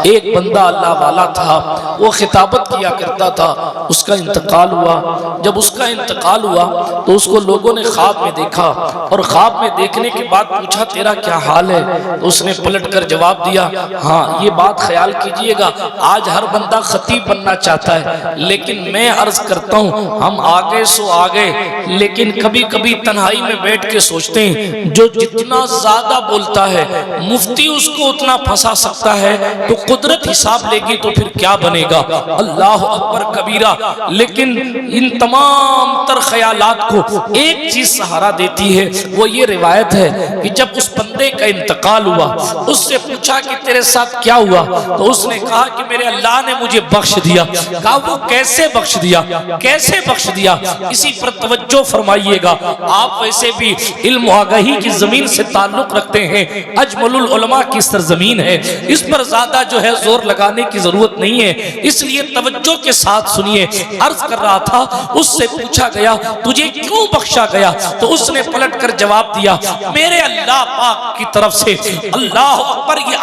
एक बंदा अल्लाह वाला था, वो खिताबत किया करता था, उसका इंतकाल हुआ। जब उसका इंतकाल हुआ तो उसको लोगों ने ख्वाब में देखा और ख्वाब में देखने के बाद पूछा तेरा क्या हाल है? तो उसने पलट कर जवाब दिया, हाँ ये बात ख्याल कीजिएगा, आज हर बंदा खतीब बनना चाहता है, लेकिन मैं अर्ज करता हूँ हम आगे सो आगे, लेकिन कभी कभी तन्हाई में बैठ के सोचते हैं जो जितना ज्यादा बोलता है मुफ्ती उसको उतना फंसा सकता है, तो कुदरत हिसाब लेगी तो फिर क्या बनेगा। अल्लाह अकबर कबीरा। लेकिन इन तमाम तर ख्यालात को एक चीज सहारा देती है, वो ये रिवायत है कि जब उस बंदे का इंतकाल हुआ, उससे पूछा कि तेरे साथ क्या हुआ? तो उसने कहा कि मेरे अल्लाह ने मुझे बख्श दिया। कहा वो कैसे बख्श दिया, कैसे बख्श दिया? इसी पर तवज्जो फरमाइएगा। आप वैसे भी इल्म आगाही की जमीन से ताल्लुक रखते हैं, अजमलुल उलमा की सरजमीन है, इस पर ज्यादा जो है जोर लगाने की जरूरत नहीं है, इसलिए तवज्जो के साथ सुनिए। अर्ज कर रहा था, उससे पूछा गया तुझे क्यों बख्शा गया? तो उसने पलट कर जवाब दिया, मेरे अल्लाह पाक की तरफ से अल्लाह अकबर की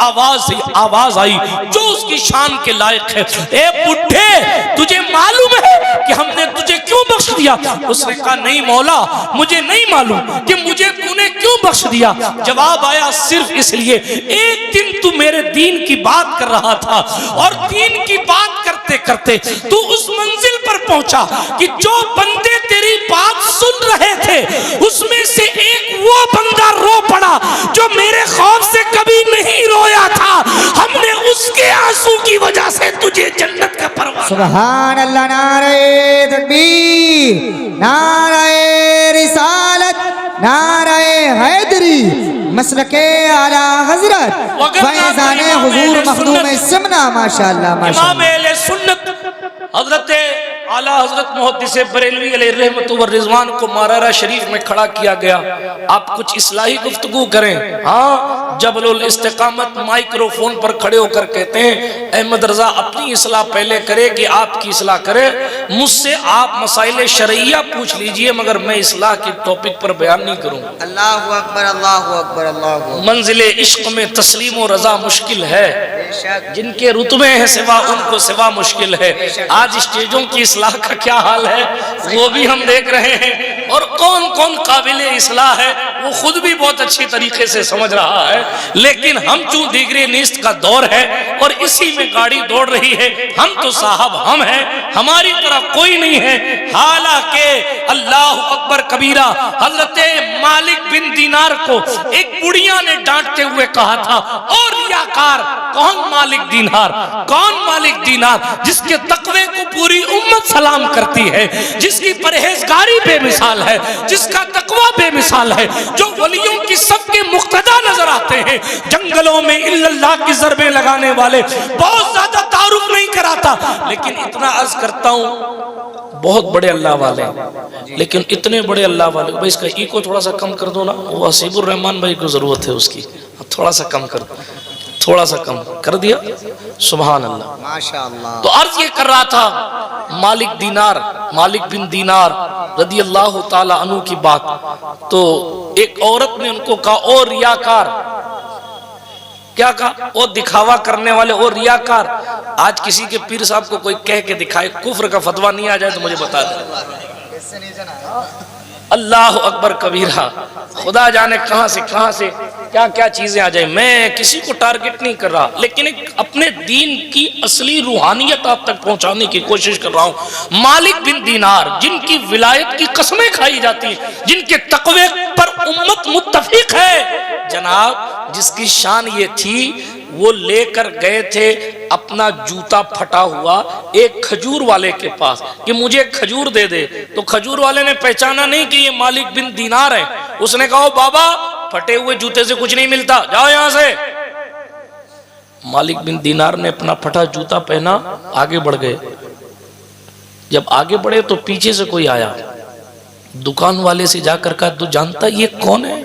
आवाज आई जो उसकी शान के लायक है। ए बुढ़े, तुझे मालूम है कि हमने तुझे क्यों बख्श दिया? उसने कहा नहीं मौला, मुझे नहीं मालूम कि मुझे तूने क्यों बख्श दिया। जवाब आया सिर्फ इसलिए, एक दिन तू मेरे दीन की बात कर रहा था और दीन की बात करते करते तू उस मंजिल पर पहुंचा कि जो बंदे तेरी बात सुन रहे थे उसमें से एक वो बंदा रो पड़ा जो मेरे खौफ से कभी नहीं रोया था। हमने उसके आंसू की वजह से तुझे जन्नत का परवाना। सुभान अल्लाह, नारे तकबीर, नारे रिसालत, नारे हैदरी, मसलके आला हजरत फैजाने हुजूर मखदूम सिमना। माशाअल्लाह माशाअल्लाह। इमाम अहले सुन्नत हजरत आला हजरत मुहद्दिस बरेलवी अलैहि रहमत व रिजवान को मारारा शरीफ में खड़ा किया गया। आप कुछ इस्लाही गुफ्तगू करें। हाँ, जबलुल इस्तिकामत माइक्रोफोन पर खड़े होकर कहते हैं अहमद रजा अपनी इस्लाह पहले करे कि आपकी इस्लाह करे। मुझसे आप मसाइल शरइया पूछ लीजिए, मगर मैं इस्लाह के टॉपिक पर बयान नहीं करूँगा। अल्लाहु अकबर, अल्लाहु अकबर, अल्लाहु। मंजिले इश्क में तस्लीम और रजा मुश्किल है, जिनके रुतबे हैं सिवा उनको सिवा मुश्किल है। आज स्टेजों की इस्लाह का क्या हाल है वो भी हम देख रहे हैं, और कौन कौन काबिले इस्लाह है वो खुद भी बहुत अच्छी तरीके से समझ रहा है। लेकिन हम चूं डिग्री निस्त का दौर है और इसी में गाड़ी दौड़ रही है, हम तो साहब हम हैं, हमारी तरफ कोई नहीं है। हालांकि अल्लाह अकबर कबीरा, हजरत मालिक बिन दीनार को एक बुढ़िया ने डांटते हुए कहा था, और रियाकार कौन मालिक दीनार, कौन मालिक दीनार जिसके तकवे को पूरी उम्मत सलाम करती है, जिसकी परहेजगारी बेमिसाल है, जिसका तकवा बेमिसाल है, जो वलियों की सबके मुक्तदा नजर आते हैं। जंगलों में इल्लल्लाह की ज़रबें लगाने वाले बहुत ज्यादा तारुफ नहीं कराता, लेकिन इतना अर्ज करता हूँ बहुत बड़े अल्लाह वाले, लेकिन इतने बड़े अल्लाह वाले भाई इसका इको थोड़ा सा कम कर दो ना, वो हसीबुर रहमान भाई को जरूरत है उसकी, थोड़ा सा कम कर दो, थोड़ा सा कम कर दिया। सुभान अल्लाह, माशाअल्लाह। तो अर्ज ये कर रहा था मालिक दीनार, मालिक बिन दीनार रदी अल्लाह ताला अन्हु की बात। तो एक औरत ने उनको कहा ओ रियाकार, क्या कहा? ओ दिखावा करने वाले, ओ रियाकार। आज किसी के पीर साहब को कोई कह के दिखाए, कुफ्र का फतवा नहीं आ जाए तो मुझे बता दे। अल्लाह अकबर कबीरा, खुदा जाने कहां से क्या क्या चीजें आ जाए। मैं किसी को टारगेट नहीं कर रहा, लेकिन एक अपने दीन की असली रूहानियत आप तक पहुंचाने की कोशिश कर रहा हूं। मालिक बिन दीनार, जिनकी विलायत की कसमें खाई जाती है, जिनके तकवे पर उम्मत मुत्तफिक है जनाब, जिसकी शान ये थी वो लेकर गए थे अपना जूता फटा हुआ एक खजूर वाले के पास कि मुझे खजूर दे दे। तो खजूर वाले ने पहचाना नहीं कि ये मालिक बिन दीनार है। उसने कहा बाबा फटे हुए जूते से कुछ नहीं मिलता, जाओ यहां से। मालिक बिन दीनार ने अपना फटा जूता पहना, आगे बढ़ गए। जब आगे बढ़े तो पीछे से कोई आया, दुकान वाले से जाकर कहा तू जानता ये कौन है?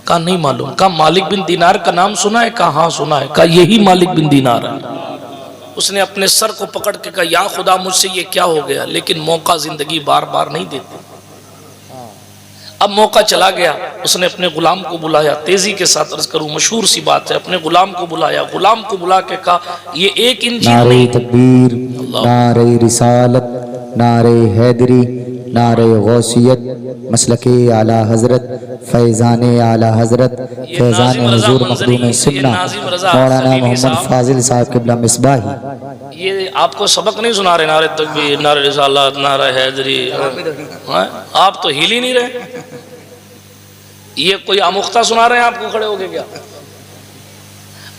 कहा नहीं मालूम। कहा मालिक बिन दीनार का नाम सुना है? कहा हाँ सुना है। कहा यही मालिक बिन दीनार है। उसने अपने सर को पकड़ के कहा या खुदा मुझसे ये क्या हो गया, लेकिन मौका जिंदगी बार बार नहीं देती। अब मौका चला गया, उसने अपने गुलाम को बुलाया, तेजी के साथ अर्ज करूं मशहूर सी बात है, अपने गुलाम को बुलाया, गुलाम को बुला के कहा ये एक इंजीर नारे नहीं, तकबीर, नारे रिसालत, नारे हैदरी, नारे गौसियत, मसलके आला हजरत, फैज़ान आला हजरत, फैज़ान हुजूर मखदूम सुन्ना मौलाना मोहम्मद फाजिल साहब क़िबला मिसबाही। ये आपको सबक नहीं सुना रहे, नारे तकबीर, नारे रिसालत, नारे हैदरी, आप तो हिल ही नहीं रहे। ये कोई आमुख्ता सुना रहे हैं आपको खड़े होके क्या?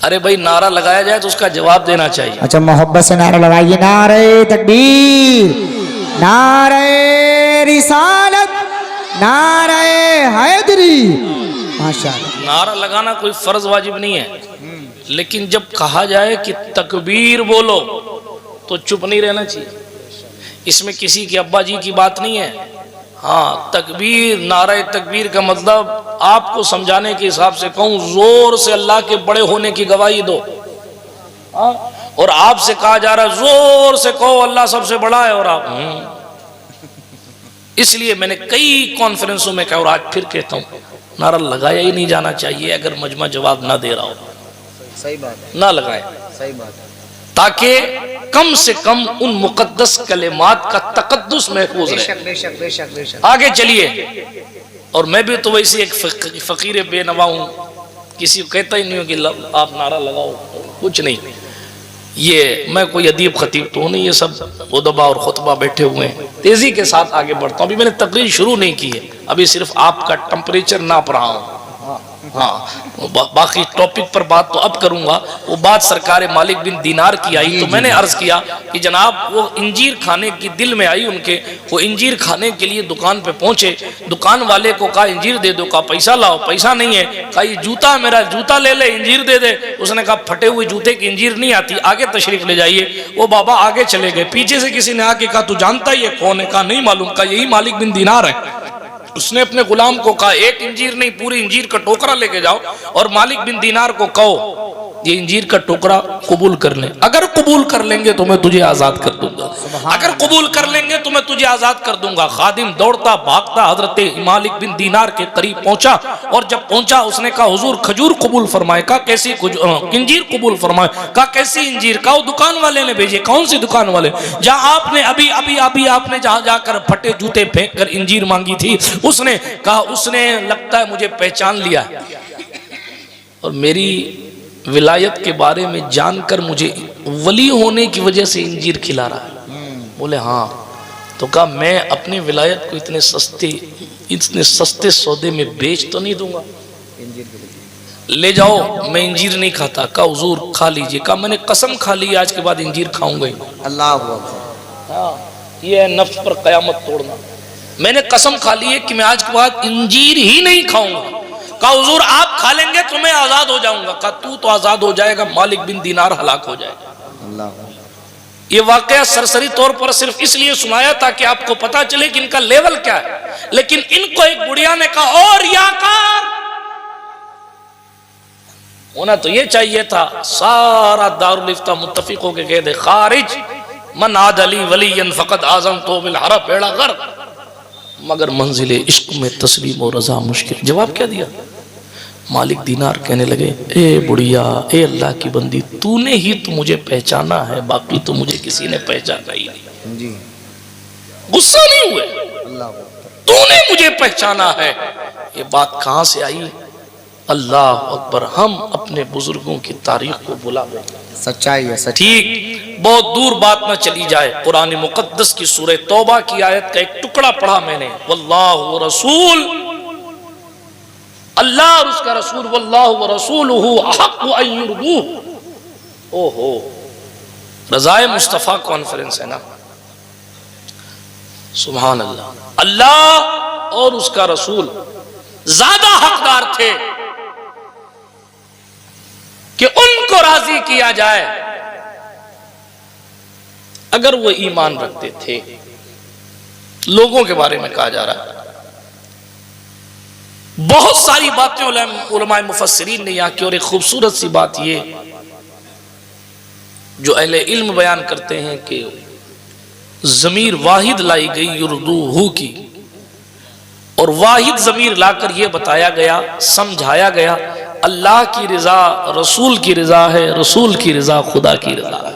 अरे भाई नारा लगाया जाए तो उसका जवाब देना चाहिए। अच्छा मोहब्बत से नारा लगाइए, नारे तकबीर, नारे रिसालत, नारे हैदरी। माशाअल्लाह। नारा लगाना कोई फर्ज वाजिब नहीं है, लेकिन जब कहा जाए कि तकबीर बोलो तो चुप नहीं रहना चाहिए। इसमें किसी के अब्बा जी की बात नहीं है। हाँ, तकबीर, नारा तकबीर का मतलब आपको समझाने के हिसाब से कहूं, जोर से अल्लाह के बड़े होने की गवाही दो। हाँ, और आपसे कहा जा रहा है जोर से कहो अल्लाह सबसे बड़ा है, और आप इसलिए मैंने कई कॉन्फ्रेंसों में कहा और आज फिर कहता हूं, नारा लगाया ही नहीं जाना चाहिए अगर मजमा जवाब ना दे रहा हो। सही बात है, ना लगाए, सही बात है, ताकि कम से कम उन मुकद्दस कलेमात का तकद्दुस महफूज रहे। बेशक बेशक बेशक बेशक। आगे चलिए। और मैं भी तो वैसे एक फकीर बेनवा हूं, किसी को कहता ही नहीं हूं कि आप नारा लगाओ, कुछ नहीं। ये मैं कोई अदीब खतीब तो नहीं, ये सब उदबा और खुतबा बैठे हुए हैं। तेजी के साथ आगे बढ़ता हूं। अभी मैंने तकरीर शुरू नहीं की है, अभी सिर्फ आपका टेम्परेचर नाप रहा हूं। हाँ, बाकी टॉपिक पर बात तो अब करूंगा। वो बात सरकार मालिक बिन दीनार की आई तो मैंने अर्ज किया कि जनाब वो इंजीर खाने की दिल में आई उनके, वो इंजीर खाने के लिए दुकान पे पहुंचे। दुकान वाले को कहा इंजीर दे दो, कहा पैसा लाओ, पैसा नहीं है, कहा ये जूता मेरा, जूता ले ले, इंजीर दे दे। उसने कहा फटे हुए जूते की इंजीर नहीं आती, आगे तशरीफ ले जाइए। वो बाबा आगे चले गए। पीछे से किसी ने आके कहा तू जानता ही है कौन है? कहा नहीं मालूम। कहा यही मालिक बिन दीनार है। उसने अपने गुलाम को कहा एक इंजीर नहीं, पूरी इंजीर का टोकरा लेके जाओ और मालिक बिन दीनार को कहो ये इंजीर का टोकरा कबूल कर ले। अगर कबूल कर लेंगे तो मैं तुझे आजाद कर दूंगा, अगर कबूल कर लेंगे तो मैं तुझे आजाद कर दूंगा। खादिम दौड़ता भागता हजरत मालिक बिन दीनार के करीब पहुंचा, और जब पहुंचा उसने कहा हुजूर खजूर कबूल फरमाए। कहा कैसी इंजीर कबूल फरमाए? कहा कैसी इंजीर? कहा दुकान वाले ने भेजे। कौन सी दुकान वाले? जहां आपने अभी अभी अभी आपने जहां जाकर फटे जूते फेंक कर इंजीर मांगी थी, उसने कहा उसने लगता है मुझे पहचान लिया और मेरी विलायत के बारे में जानकर मुझे वली होने की वजह से इंजीर खिला रहा है। बोले हाँ। तो कहा मैं अपनी विलायत को इतने सस्ते सौदे में बेच तो नहीं दूंगा, ले जाओ, मैं इंजीर नहीं खाता। कहा हुजूर खा लीजिए। कहा मैंने कसम खा ली आज के बाद इंजीर खाऊंगा ही। अल्लाह अकबर। हाँ, ये है नफ्स पर कयामत तोड़ना। मैंने कसम खा ली है कि मैं आज के बाद इंजीर ही नहीं खाऊंगा। कहा हुजूर आप खा लेंगे तो मैं आजाद हो जाऊंगा। कहा तू तो आजाद हो जाएगा, मालिक बिन दीनार हलाक हो जाएगा। ये वाकया सरसरी तौर पर सिर्फ इसलिए सुनाया ताकि आपको पता चले कि इनका लेवल क्या है। लेकिन इनको एक बुढ़िया ने कहा और याकार होना तो ये चाहिए था, सारा दारुल इफ्ता मुत्तफिक होके कह दे खारिज मन आदली वलीयन फकत आजम तो बिल हरब बेड़ा गर्क, मगर मंजिले इश्क में तस्लीम और रजा मुश्किल। जवाब क्या दिया? मालिक दीनार कहने लगे ए बुढ़िया, ए अल्लाह की बंदी, तूने ही तो मुझे पहचाना है, बाकी तो मुझे किसी ने पहचाना ही नहीं। जी। गुस्सा नहीं हुए, तूने मुझे पहचाना है। ये बात कहां से आई? अल्लाह अकबर। हम अपने बुजुर्गों की तारीख को भुला गए। सच्चाई है, ठीक, बहुत दूर बात ना चली जाए। कुरान मुकद्दस की सूरह तौबा की आयत का एक टुकड़ा पढ़ा मैंने, वल्लाहु रसूल, अल्लाह और उसका रसूल, वल्लाहु रसूलुहु अहक्कु अन युरदूह। ओहो, रज़ाए मुस्तफ़ा कॉन्फ्रेंस है ना, सुभान अल्लाह। अल्लाह और उसका रसूल ज्यादा हकदार थे कि उनको राजी किया जाए अगर वो ईमान रखते थे। लोगों के बारे में कहा जा रहा है, बहुत सारी बातें उलमाए मुफस्सिरीन ने यहाँ की, और एक खूबसूरत सी बात ये जो अहले इल्म बयान करते हैं कि ज़मीर वाहिद लाई गई युरदूहु की, और वाहिद ज़मीर लाकर यह बताया गया, समझाया गया, अल्लाह की रजा रसूल की रजा है, रसूल की रजा खुदा की रजा है।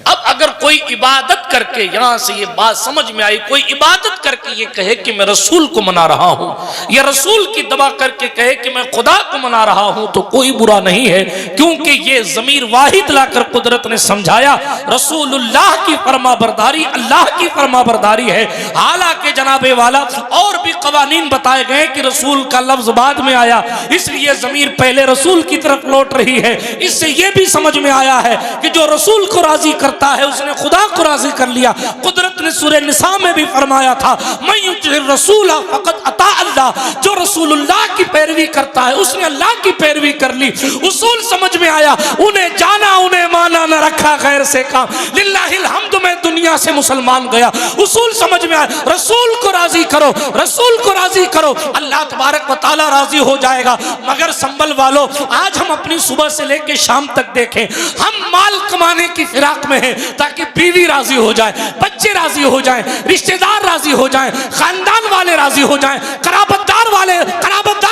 अब अगर कोई इबादत करके, यहां से ये बात समझ में आई, कोई इबादत करके ये कहे कि मैं रसूल को मना रहा हूं, या रसूल की दवा करके कहे कि मैं खुदा को मना रहा हूं, तो कोई बुरा नहीं है, क्योंकि ये ज़मीर वाहिद लाकर कुदरत ने समझाया रसूलुल्लाह की फरमाबरदारी अल्लाह की फरमाबरदारी है। हालांकि जनाबे वाला और भी कवानीन बताए गए कि रसूल का लफ्ज बाद में आया, इसलिए ज़मीर पहले रसूल की तरफ लौट रही है। इससे यह भी समझ में आया है कि जो रसूल को राजी करता है उसने खुदा को राजी कर लिया। कुदरत ने सूरह निसा में भी फरमाया था, मैं युतिर रसूल फकत अता अल्लाह, जो रसूलुल्लाह की पैरवी करता है उसने अल्लाह की पैरवी कर ली। उसूल समझ में आया, उन्हें जाना उन्हें माना, न रखा गैर से काम, लिल्लाहिल हम्द में दुनिया से मुसलमान गया। उसूल समझ में आया, रसूल को राजी करो, रसूल को राजी करो, अल्लाह तबारक व तआला राजी हो जाएगा। मगर संभल वालों, आज हम अपनी सुबह से लेकर शाम तक देखें, हम माल कमाने की फिराक में हैं ताकि बीवी राजी हो जाए, बच्चे राजी हो जाएं, रिश्तेदार राजी हो जाएं, खानदान वाले राजी हो जाएं, कराबतदार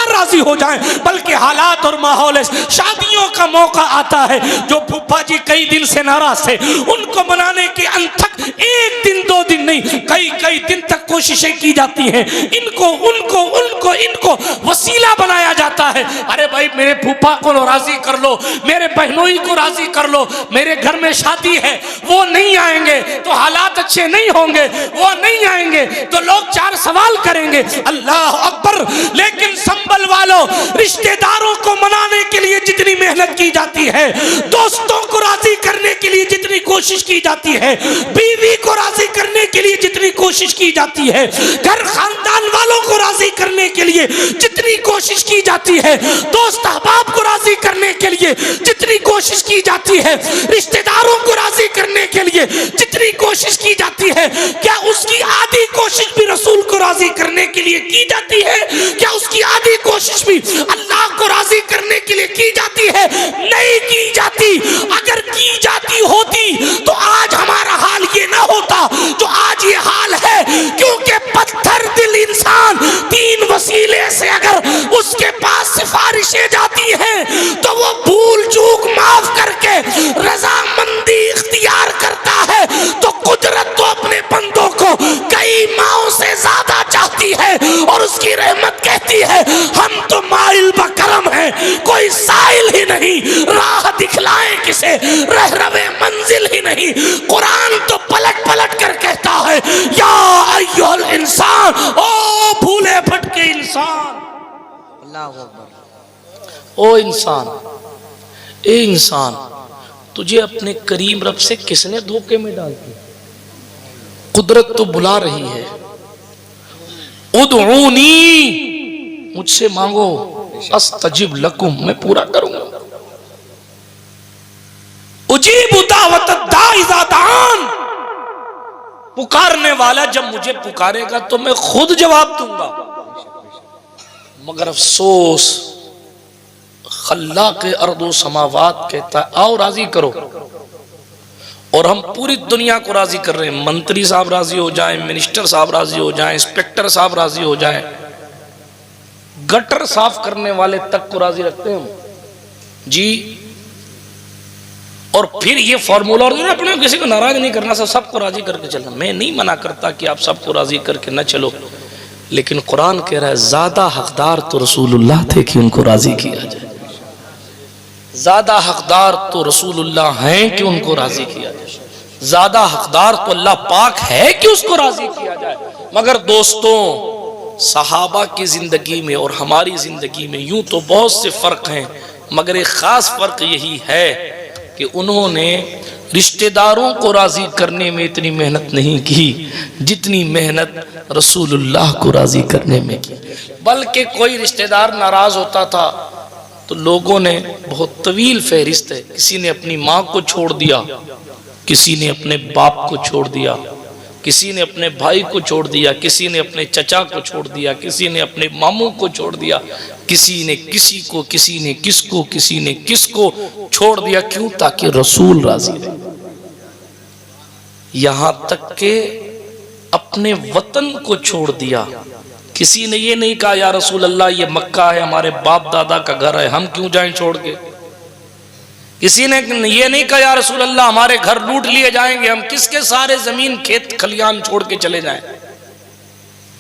राजी हो जाएं, बल्कि हालात और माहौल, शादियों का मौका आता है, जो फूफा जी कई दिन से नाराज थे उनको मनाने के अनथक एक दिन दो दिन नहीं, कई दिन तक कोशिशें की जाती हैं, इनको उनको उनको इनको वसीला बनाया जाता है। अरे भाई मेरे फूफा को राजी कर लो, मेरे बहनोई को राजी कर लो, मेरे घर में शादी है, वो नहीं आएंगे तो हालात अच्छे नहीं होंगे, वो नहीं आएंगे तो लोग चार सवाल करेंगे, अल्लाह अकबर। लेकिन संभल वालों, रिश्तेदारों को मनाने के लिए जितनी मेहनत की जाती है, दोस्तों को राजी करने के लिए जितनी कोशिश की जाती है, बीवी को राजी करने के लिए जितनी कोशिश की जाती है, घर खानदान वालों को राजी करने के लिए जितनी कोशिश की जाती है, दोस्त अहबाब को राजी करने के लिए जितनी कोशिश की जाती है, रिश्तेदारों को राजी करने के लिए जितनी कोशिश की जाती है, क्या उसकी आधी कोशिश भी रसूल को राजी करने के लिए की जाती है? क्या उसकी आधी कोशिश भी अल्लाह को राजी करने के लिए की जाती है? नहीं की जाती। अगर की जाती होती तो आज हमारा हाल ये ना होता जो आज ये हाल है, क्योंकि पत्थर दिल इंसान तीन वसीले से अगर उसके पास सिफारिशें जाती हैं तो वो भूल चूक माफ करके रजामंदी इख्तियार करता है, तो कुदरत तो अपने बंदों को कई माओं से ज्यादा चाहती है और उसकी रहमत कहती है हम तो माइल बकरम हैं, कोई साइल ही नहीं, राह दिखलाए किसे, रहरवे मंजिल ही नहीं। कुरान तो पलट पलट कर कहता है या अय्युहल इंसान, ओ भूले भटके इंसान, अल्लाहू अकबर, ओ इंसान, ए इंसान, तुझे अपने करीम रब से किसने धोखे में डाल दिया? कुदरत तो बुला रही है, उदऊनी, मुझसे मांगो, अस्तजिब लकुम, मैं पूरा करूंगा। उजीबु दावत दाई इज़ा दान, पुकारने वाला जब मुझे पुकारेगा तो मैं खुद जवाब दूंगा। मगर अफसोस, खल्लाक़े अर्दो समावात कहता है आओ राजी करो, और हम पूरी दुनिया को राजी कर रहे हैं। मंत्री साहब राजी हो जाएं, मिनिस्टर साहब राजी हो जाएं, इंस्पेक्टर साहब राजी हो जाएं, गटर साफ करने वाले तक को राजी रखते हैं हम जी। और फिर ये फॉर्मूला, और अपने किसी को नाराज नहीं करना, सबको राजी करके चलना। मैं नहीं मना करता कि आप सबको राजी करके न चलो, लेकिन कुरान कह रहा है ज्यादा हकदार तो रसूलुल्लाह थे कि उनको राजी किया जाए, ज्यादा हकदार तो रसूलुल्लाह हैं कि उनको राजी किया जाए, ज्यादा हकदार तो अल्लाह पाक है कि उसको राजी किया जाए। मगर दोस्तों, सहाबा की जिंदगी में और हमारी जिंदगी में यूं तो बहुत से फर्क हैं, मगर एक खास फर्क यही है कि उन्होंने रिश्तेदारों को राजी करने में इतनी मेहनत नहीं की जितनी मेहनत रसूलुल्लाह को राजी करने में की। बल्कि कोई रिश्तेदार नाराज होता था तो लोगों ने, बहुत तवील फहरिस्त है, किसी ने अपनी माँ को छोड़ दिया, किसी ने अपने बाप को छोड़ दिया, किसी ने अपने भाई को छोड़ दिया, किसी ने अपने चचा को छोड़ दिया, किसी ने अपने मामू को छोड़ दिया, किसी ने किसी को, किसी ने किसको, किसी ने किसको छोड़ दिया। क्यों? ताकि रसूल राजी रहे। यहां तक के अपने वतन को छोड़ दिया किसी ने ये नहीं कहा या रसूल अल्लाह ये मक्का है, हमारे बाप दादा का घर है, हम क्यों जाएं छोड़ के। किसी ने ये नहीं कहा या रसूल अल्लाह हमारे घर लूट लिए जाएंगे, हम किसके सारे जमीन खेत खलियान छोड़ के चले जाएं।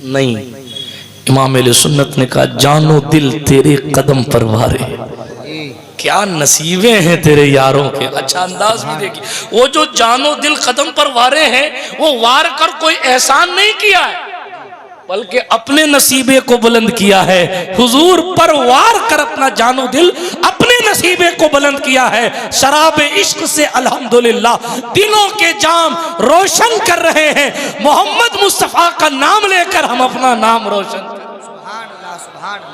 नहीं, इमाम अहले सुन्नत ने कहा जानो दिल तेरे कदम पर वारे, क्या नसीबे हैं तेरे यारों के। अच्छा अंदाज भी देखिए, वो जो जानो दिल कदम पर वारे हैं वो वार कर कोई एहसान नहीं किया है, बल्कि अपने नसीबे को बुलंद किया है। हुजूर पर वार कर अपना जानो दिल अपने नसीबे को बुलंद किया है। शराब इश्क से अल्हम्दुलिल्लाह दिलों के जाम रोशन कर रहे हैं। मोहम्मद मुस्तफा का नाम लेकर हम अपना नाम रोशन,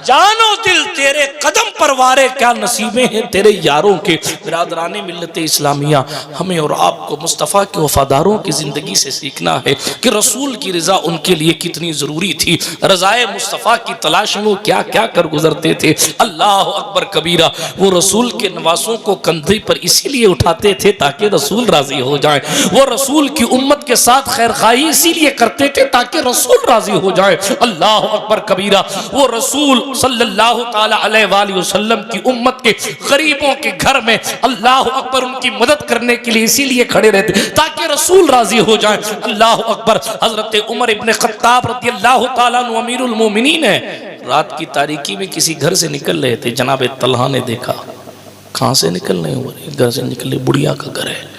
जानो दिल तेरे कदम पर वारे, क्या नसीबे हैं तेरे यारों के। बिरादराने मिल्लत इस्लामिया, हमें और आपको मुस्तफ़ा के वफादारों की ज़िंदगी से सीखना है कि रसूल की रज़ा उनके लिए कितनी ज़रूरी थी। रज़ाए मुस्तफ़ा की तलाश में वो क्या क्या कर गुजरते थे। अल्लाह अकबर कबीरा। वो रसूल के नवासों को कंधे पर इसीलिए उठाते थे ताकि रसूल राज़ी हो जाए। वो रसूल की उम्मत के साथ खैरखाई इसीलिए करते थे ताकि रसूल राज़ी हो जाए। अल्लाह अकबर कबीरा। वो रसूल सल्लल्लाहु ताला अलैहि वसल्लम की उम्मत के गरीबों के घर में अल्लाह अकबर उनकी मदद करने के लिए इसीलिए खड़े रहते ताकि रसूल राजी हो जाए। अल्लाह अकबर। हजरत उमर इब्ने खत्ताब रज़ियल्लाहु ताला अन्हु अमीरुल मोमिनीन है, रात की तारीकी में किसी घर से निकल रहे थे। जनाब तलहा ने देखा, कहाँ से निकल रहे उमर, घर से निकले, बुढ़िया का घर है।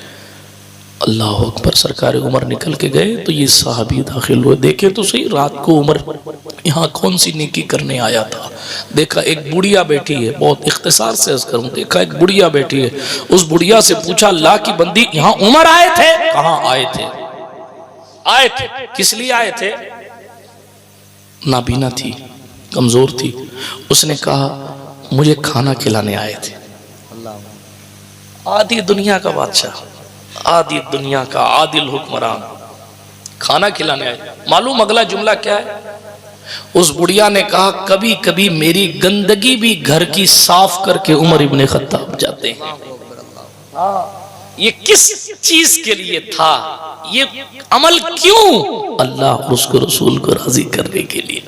अल्लाह अकबर। सरकार उमर निकल के गए तो ये साहबी दाखिल हुए। देखे तो सही रात को उमर यहाँ कौन सी नेकी करने आया था। देखा एक बुढ़िया बैठी है, बहुत इख्तिसार से अर्ज करूं, देखा एक बुढ़िया बैठी है। उस बुढ़िया से पूछा अल्लाह की बंदी यहाँ उमर आए थे? कहाँ आए थे? आए थे, किस लिए आए थे? नाबीना थी, कमजोर थी। उसने कहा मुझे खाना खिलाने आए थे। आधी दुनिया का बादशाह, आदि दुनिया का आदिल हुक्मरान, खाना खिलाने आए। मालूम अगला जुमला क्या है? उस बुढ़िया ने कहा कभी कभी मेरी गंदगी भी घर की साफ करके उमर इब्ने खत्ताब जाते हैं। ये किस चीज के लिए था? ये अमल क्यों? अल्लाह और उसको रसूल को राजी करने के लिए।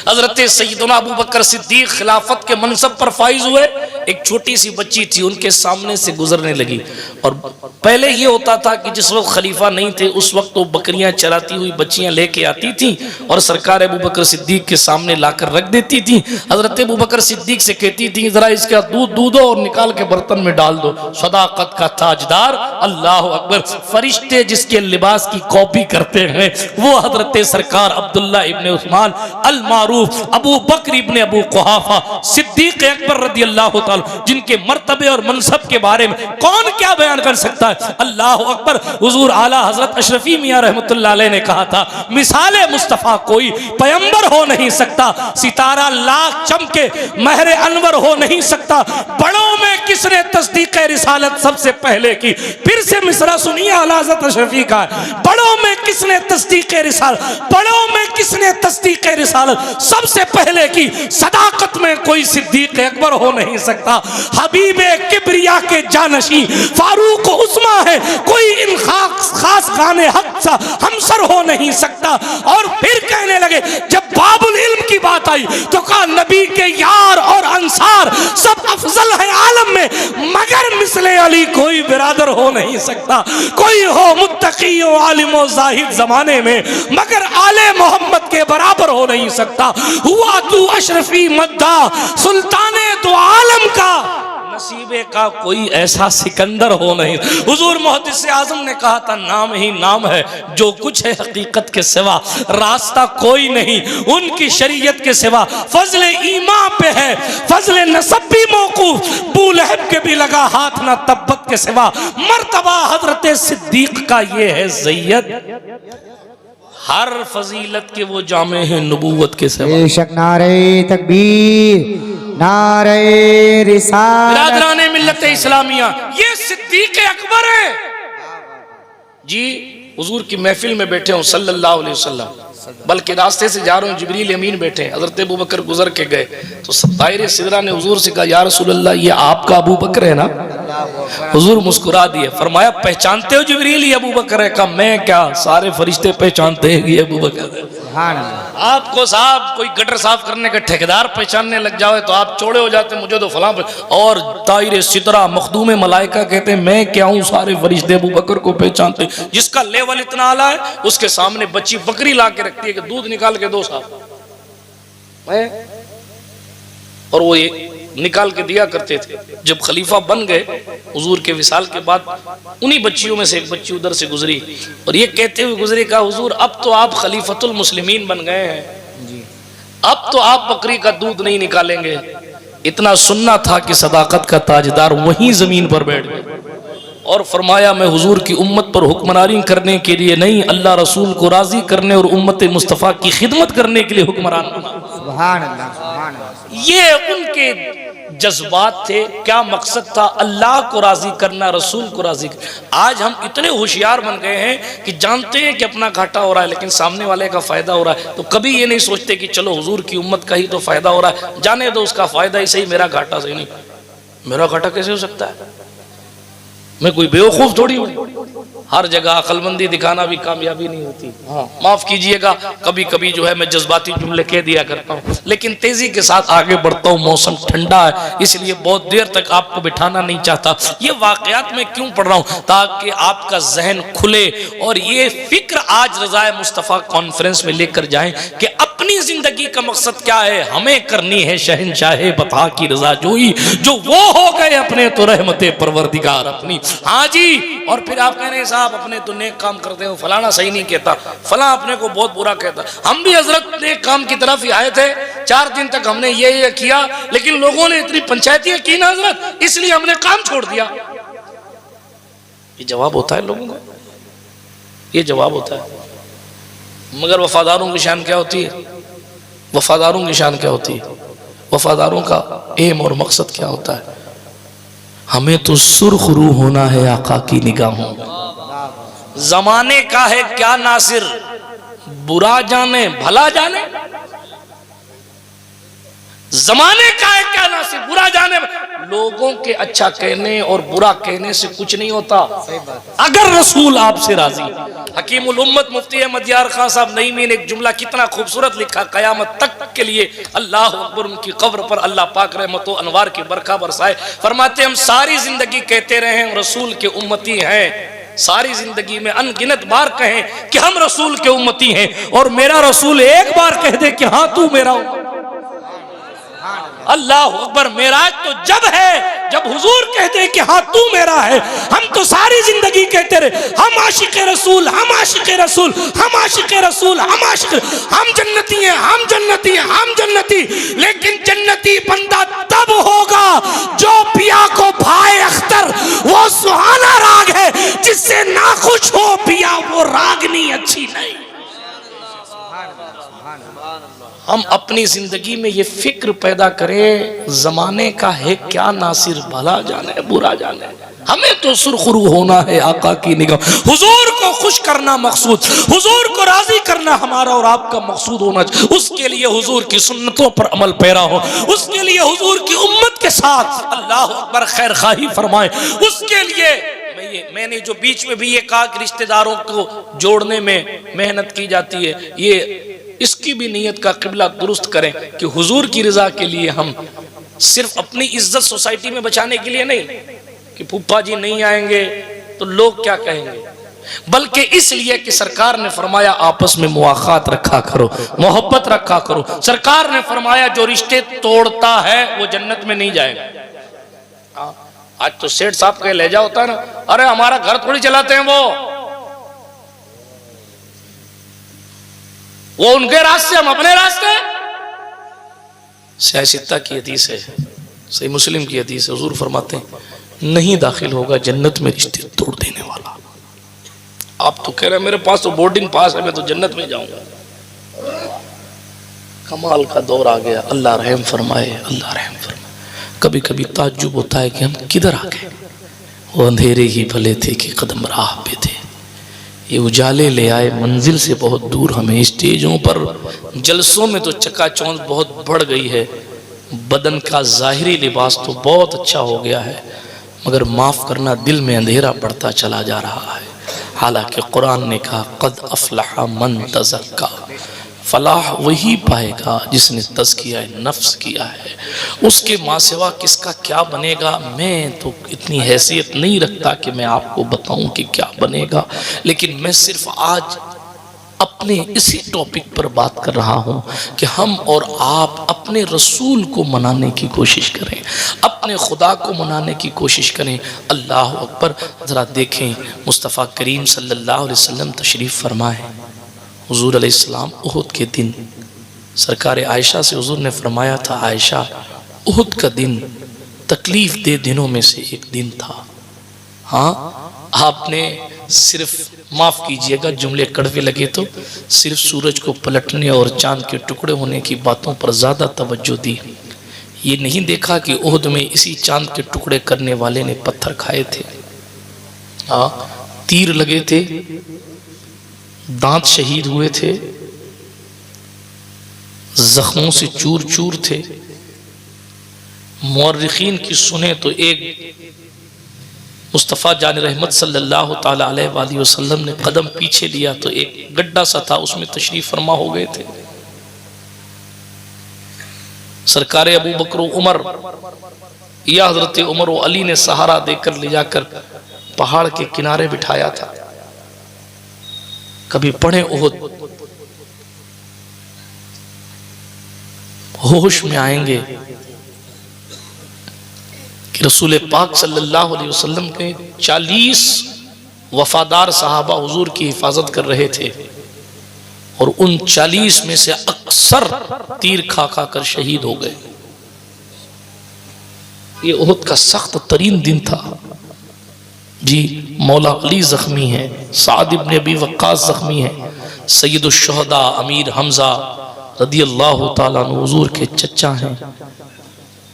हजरत सैयदना अबू बकर सिद्दीक खिलाफत के मनसब पर फाइज हुए। एक छोटी सी बच्ची थी, उनके सामने से गुजरने लगी। और पहले ये होता था कि जिस वक्त खलीफा नहीं थे उस वक्त तो बकरियां चराती हुई बच्चियां लेके आती थी और सरकार अबू बकर सिद्दीक के सामने लाकर रख देती थी। हजरत अबू बकर सिद्दीक से कहती थी जरा इसका दूध दूधो और निकाल के बर्तन में डाल दो। सदाकत का ताजदार, अल्लाह अकबर। फरिश्ते जिसके लिबास की कॉपी करते हैं वो हजरत सरकार अब्दुल्ला इब्ने उस्मान अल मारूफ अबू बकर इब्ने अबू कुहाफा सिद्दीक अकबर रज़ियल्लाहु ताला, जिनके मर्तबे और मनसब के बारे में कौन क्या बयान कर सकता है। अल्लाह अकबर। हुजूर आला हजरत अशरफी मियां रहमतुल्लाह अलैह ने कहा था मिसाले मुस्तफ़ा कोई पैगंबर हो नहीं सकता, सितारा लाख चमके महर अनवर हो नहीं सकता। बड़ों में किसने तस्दीक रिसालत सबसे पहले की? फिर से मिसरा सुनिए आला हजरत अशरफी का। बड़ों में किसने तस्दीक रिसालत, बड़ों में किसने तस्दीक रिसालत सबसे पहले की? सदाकत में कोई सिद्दीक अकबर हो नहीं सकता। हबीबे किबरिया के जानशी फारूक उस्मा है, कोई इन खास गाने हक सा हमसर हो नहीं सकता। और फिर कहने लगे जब बाबुल इल्म की बात आई तो कहा नबी के यार और अंसार सब अफजल है आलम में, मगर मिसले अली कोई बिरादर हो नहीं सकता। कोई हो मुत्तकी हो आलिम व जाहिद जमाने में, मगर आले मोहम्मद के बराबर हो नहीं सकता। हुआ तू अशरफी मद्दा सुल्ताने तो आलम का, नसीबे का कोई ऐसा सिकंदर हो नहीं। हुजूर मुहद्दिस आज़म ने कहा था नाम ही नाम है, जो कुछ है हकीकत के सिवा रास्ता कोई नहीं, उनकी शरीयत के सिवा फजले ईमान पे है, फजले नसब भी मौकूफ, बू लहब के भी लगा हाथ ना तब्बत के सिवा, मर्तबा हजरत सिद्दीक का ये है ज़ैयद। हर फजीलत के वो जामे हैं नबूवत के सिवा। बेशक नारे तकबीर, नारे रिसालत। बिरादराने मिल्लत इस्लामिया, ये सिद्दीक अकबर है जी। हुजूर की महफिल में बैठे हूँ सल्लल्लाहु अलैहि वसल्लम, बल्कि रास्ते से जा रहा हूँ, जिब्रील अमीन बैठे हैं। हजरत अबू बकर गुजर के गए तो दायरे सिदरा ने हुजूर से कहा या रसूल अल्लाह ये आपका अबू बकर है ना? हुजूर मुस्कुरा दिए, फरमाया पहचानते हो जिब्रील ये अबू बकर है? कहा मैं क्या, सारे फरिश्ते पहचानते हैं ये अबू बकर है। सुभान अल्लाह। आपको साहब कोई गटर साफ करने का ठेकेदार पहचानने लग जाए तो आप चौड़े हो जाते, मुझे तो फलां और ताहिर सितरा मखदूम मलाइका कहते हैं मैं क्या हूँ, सारे फरिश्ते अबू बकर को पहचानते। जिसका लेवल इतना आला है उसके सामने बच्ची बकरी ला के रखती है कि दूध निकाल के दो साहब, और वो ये निकाल के दिया करते थे। जब खलीफा बन गए हुजूर के विसाल के बाद, उन्हीं बच्चियों में से एक बच्ची उधर से गुजरी और ये कहते हुए गुजरी, कहा हुजूर अब तो आप खलीफतुल मुस्लिमीन बन गए हैं जी, अब तो आप बकरी का दूध नहीं निकालेंगे। इतना सुनना था कि सदाकत का ताजदार वहीं जमीन पर बैठ गए और फरमाया मैं हुजूर की उम्मत पर हुक्मरानी करने के लिए नहीं, अल्लाह रसूल को राजी करने और उम्मत मुस्तफ़ा की खिदमत करने के लिए हुक्मरान बना। सुभान अल्लाह, सुभान अल्लाह। ये उनके जज्बात थे। क्या मकसद था? अल्लाह को राजी करना, रसूल को राजी करना। आज हम इतने होशियार बन गए हैं कि जानते हैं कि अपना घाटा हो रहा है लेकिन सामने वाले का फायदा हो रहा है, तो कभी ये नहीं सोचते कि चलो हुजूर की उम्मत का ही तो फायदा हो रहा है, जाने दो उसका फायदा ही सही, मेरा घाटा सही नहीं। मेरा घाटा कैसे हो सकता है? मैं कोई बेवकूफ थोड़ी हूँ। हर जगह अक्लमंदी दिखाना भी कामयाबी नहीं होती। हाँ माफ कीजिएगा, कभी कभी जो है मैं जज्बाती जुमले कह दिया करता हूँ, लेकिन तेजी के साथ आगे बढ़ता हूँ। मौसम ठंडा है इसलिए बहुत देर तक आपको बिठाना नहीं चाहता। ये वाकयात मैं क्यों पढ़ रहा हूँ? ताकि आपका जहन खुले और ये फिक्र आज रज़ाए मुस्तफ़ा कॉन्फ्रेंस में लेकर जाएं कि अपनी जिंदगी का मकसद क्या है। हमें करनी है शहनशाहे बता की रजा जोई, जो वो हो गए अपने तो रहमते परवरदिगार अपनी। हाँ जी, और फिर आप कह रहे हैं साहब अपने तो नेक काम करते हो, फलाना सही नहीं कहता, फला अपने को बहुत बुरा कहता। हम भी हजरत नेक काम की तरफ ही आए थे, 4 दिन तक हमने ये किया, लेकिन लोगों ने इतनी पंचायतियां की ना हजरत, इसलिए हमने काम छोड़ दिया। ये जवाब होता है लोगों का, ये जवाब होता है। मगर वफादारों की शान क्या होती है? वफादारों की शान क्या होती है? वफादारों का एम और मकसद क्या होता है? हमें तो सुर्ख रू होना है आका की निगाहों में। जमाने का है क्या नासिर, बुरा जाने भला जाने। जमाने का है क्या नासिर, बुरा जाने। लोगों के अच्छा कहने और बुरा कहने से कुछ नहीं होता अगर रसूल आपसे राजी। हकीमुल उम्मत मुफ्ती अहमद यार खान साहब नईमी ने एक जुमला कितना खूबसूरत लिखा, कयामत तक के लिए अल्लाह अकबर, उनकी कब्र पर अल्लाह पाक रहमत व अनवार की बरखा बरसाए। फरमाते हम सारी जिंदगी कहते रहे हम रसूल के उम्मती हैं, सारी जिंदगी में अनगिनत बार कहें कि हम रसूल के उम्मती हैं, और मेरा रसूल एक बार कह दे कि हाँ तू मेरा। अल्लाह अकबर, मेराज तो जब है जब हुजूर कहते हैं कि हाँ तू मेरा है। हम तो सारी जिंदगी कहते रहे हम आशिक रसूल, हम आशिक रसूल, हम आशिक रसूल, हम आशिक, हम जन्नती हैं, हम जन्नती हैं, हम जन्नती। लेकिन जन्नती बंदा तब होगा जो पिया को भाई अख्तर वो सुहाना राग है जिससे ना खुश हो पिया, वो रागनी अच्छी नहीं। हम अपनी जिंदगी में ये फिक्र पैदा करें, जमाने का है क्या नासिर, भला जाने बुरा जाने। हमें तो सुरखरू होना है आका की निगाह। हुजूर को खुश करना मकसूद, हुजूर को राजी करना हमारा और आपका मकसूद होना चाहिए। उसके लिए हुजूर की सुन्नतों पर अमल पैरा हो, उसके लिए हुजूर की उम्मत के साथ अल्लाह अकबर खैर खाही फरमाए। उसके लिए मैंने जो बीच में भी ये कहा कि रिश्तेदारों को जोड़ने में मेहनत की जाती है, ये इसकी भी नीयत का किबला दुरुस्त करें कि हुजूर की रजा के लिए, हम सिर्फ अपनी इज्जत सोसाइटी में बचाने के लिए नहीं कि फूफा जी नहीं आएंगे तो लोग क्या कहेंगे, बल्कि इसलिए कि सरकार ने फरमाया आपस में मुआखात रखा करो, मोहब्बत रखा करो। सरकार ने फरमाया जो रिश्ते तोड़ता है वो जन्नत में नहीं जाएगा। आज तो सेठ साहब का लहजा होता है ना, अरे हमारा घर थोड़ी चलाते हैं वो उनके रास्ते हम अपने रास्ते। सियासत्ता की हदीस है, सही मुस्लिम की हदीस है, हुजूर फरमाते हैं नहीं दाखिल होगा जन्नत में रिश्ते तोड़ देने वाला। आप तो कह रहे हैं मेरे पास तो बोर्डिंग पास है, मैं तो जन्नत में जाऊंगा। कमाल का दौर आ गया। अल्लाह रहम फरमाए, अल्लाह रहम फरमाए। कभी कभी ताज्जुब होता है कि हम किधर आ गए। वो अंधेरे ही भले थे कि कदम राह पे थे, ये उजाले ले आए मंजिल से बहुत दूर हमें। स्टेजों पर जलसों में तो चकाचौंध बहुत बढ़ गई है, बदन का ज़ाहिरी लिबास तो बहुत अच्छा हो गया है, मगर माफ़ करना दिल में अंधेरा बढ़ता चला जा रहा है। हालांकि कुरान ने कहा क़द अफ़लह मन तज़क्का, फलाह वही पाएगा जिसने तज़किया नफ्स किया है। उसके माँ सिवा किसका क्या बनेगा, मैं तो इतनी हैसियत नहीं रखता कि मैं आपको बताऊं कि क्या बनेगा, लेकिन मैं सिर्फ आज अपने इसी टॉपिक पर बात कर रहा हूं कि हम और आप अपने रसूल को मनाने की कोशिश करें, अपने खुदा को मनाने की कोशिश करें। अल्लाह अकबर। ज़रा देखें, मुस्तफ़ा करीम सल्लल्लाहु अलैहि वसल्लम तशरीफ़ फरमाए। हुज़ूर अलैहिस्सलाम उहुद के दिन सरकार आयशा से हुज़ूर ने फरमाया था, आयशा उहुद का दिन तकलीफ़ दे दिनों में से एक दिन था। हाँ, आपने सिर्फ, माफ़ कीजिएगा जुमले कड़वे लगे तो, सिर्फ सूरज को पलटने और चांद के टुकड़े होने की बातों पर ज़्यादा तवज्जो दी। ये नहीं देखा कि उहुद में इसी चांद के टुकड़े करने वाले ने पत्थर खाए थे, हाँ, तीर लगे थे, दांत शहीद हुए थे, जख्मों से चूर चूर थे। मुअर्रिखीन की सुने तो एक मुस्तफ़ा जान रहमत सल्लल्लाहु ताला अलैहि वसल्लम ने कदम पीछे लिया तो एक गड्ढा सा था, उसमें तशरीफ फरमा हो गए थे। सरकार अबू बकर उमर या हजरत उमर व अली ने सहारा देकर ले जाकर पहाड़ के किनारे बिठाया था। कभी पढ़े उहुद, होश में आएंगे कि रसूल पाक सल्लल्लाहु अलैहि वसल्लम के 40 वफादार सहाबा हुजूर की हिफाजत कर रहे थे और उन 40 में से अक्सर तीर खा खा कर शहीद हो गए। ये उहुद का सख्त तरीन दिन था जी। मौला अली जख्मी है, साद इब्न अबी वक्कास जख्मी है, सैयदुल शुहदा अमीर हमजा रदी अल्लाह ताला अन्हु हुजूर के चचा हैं,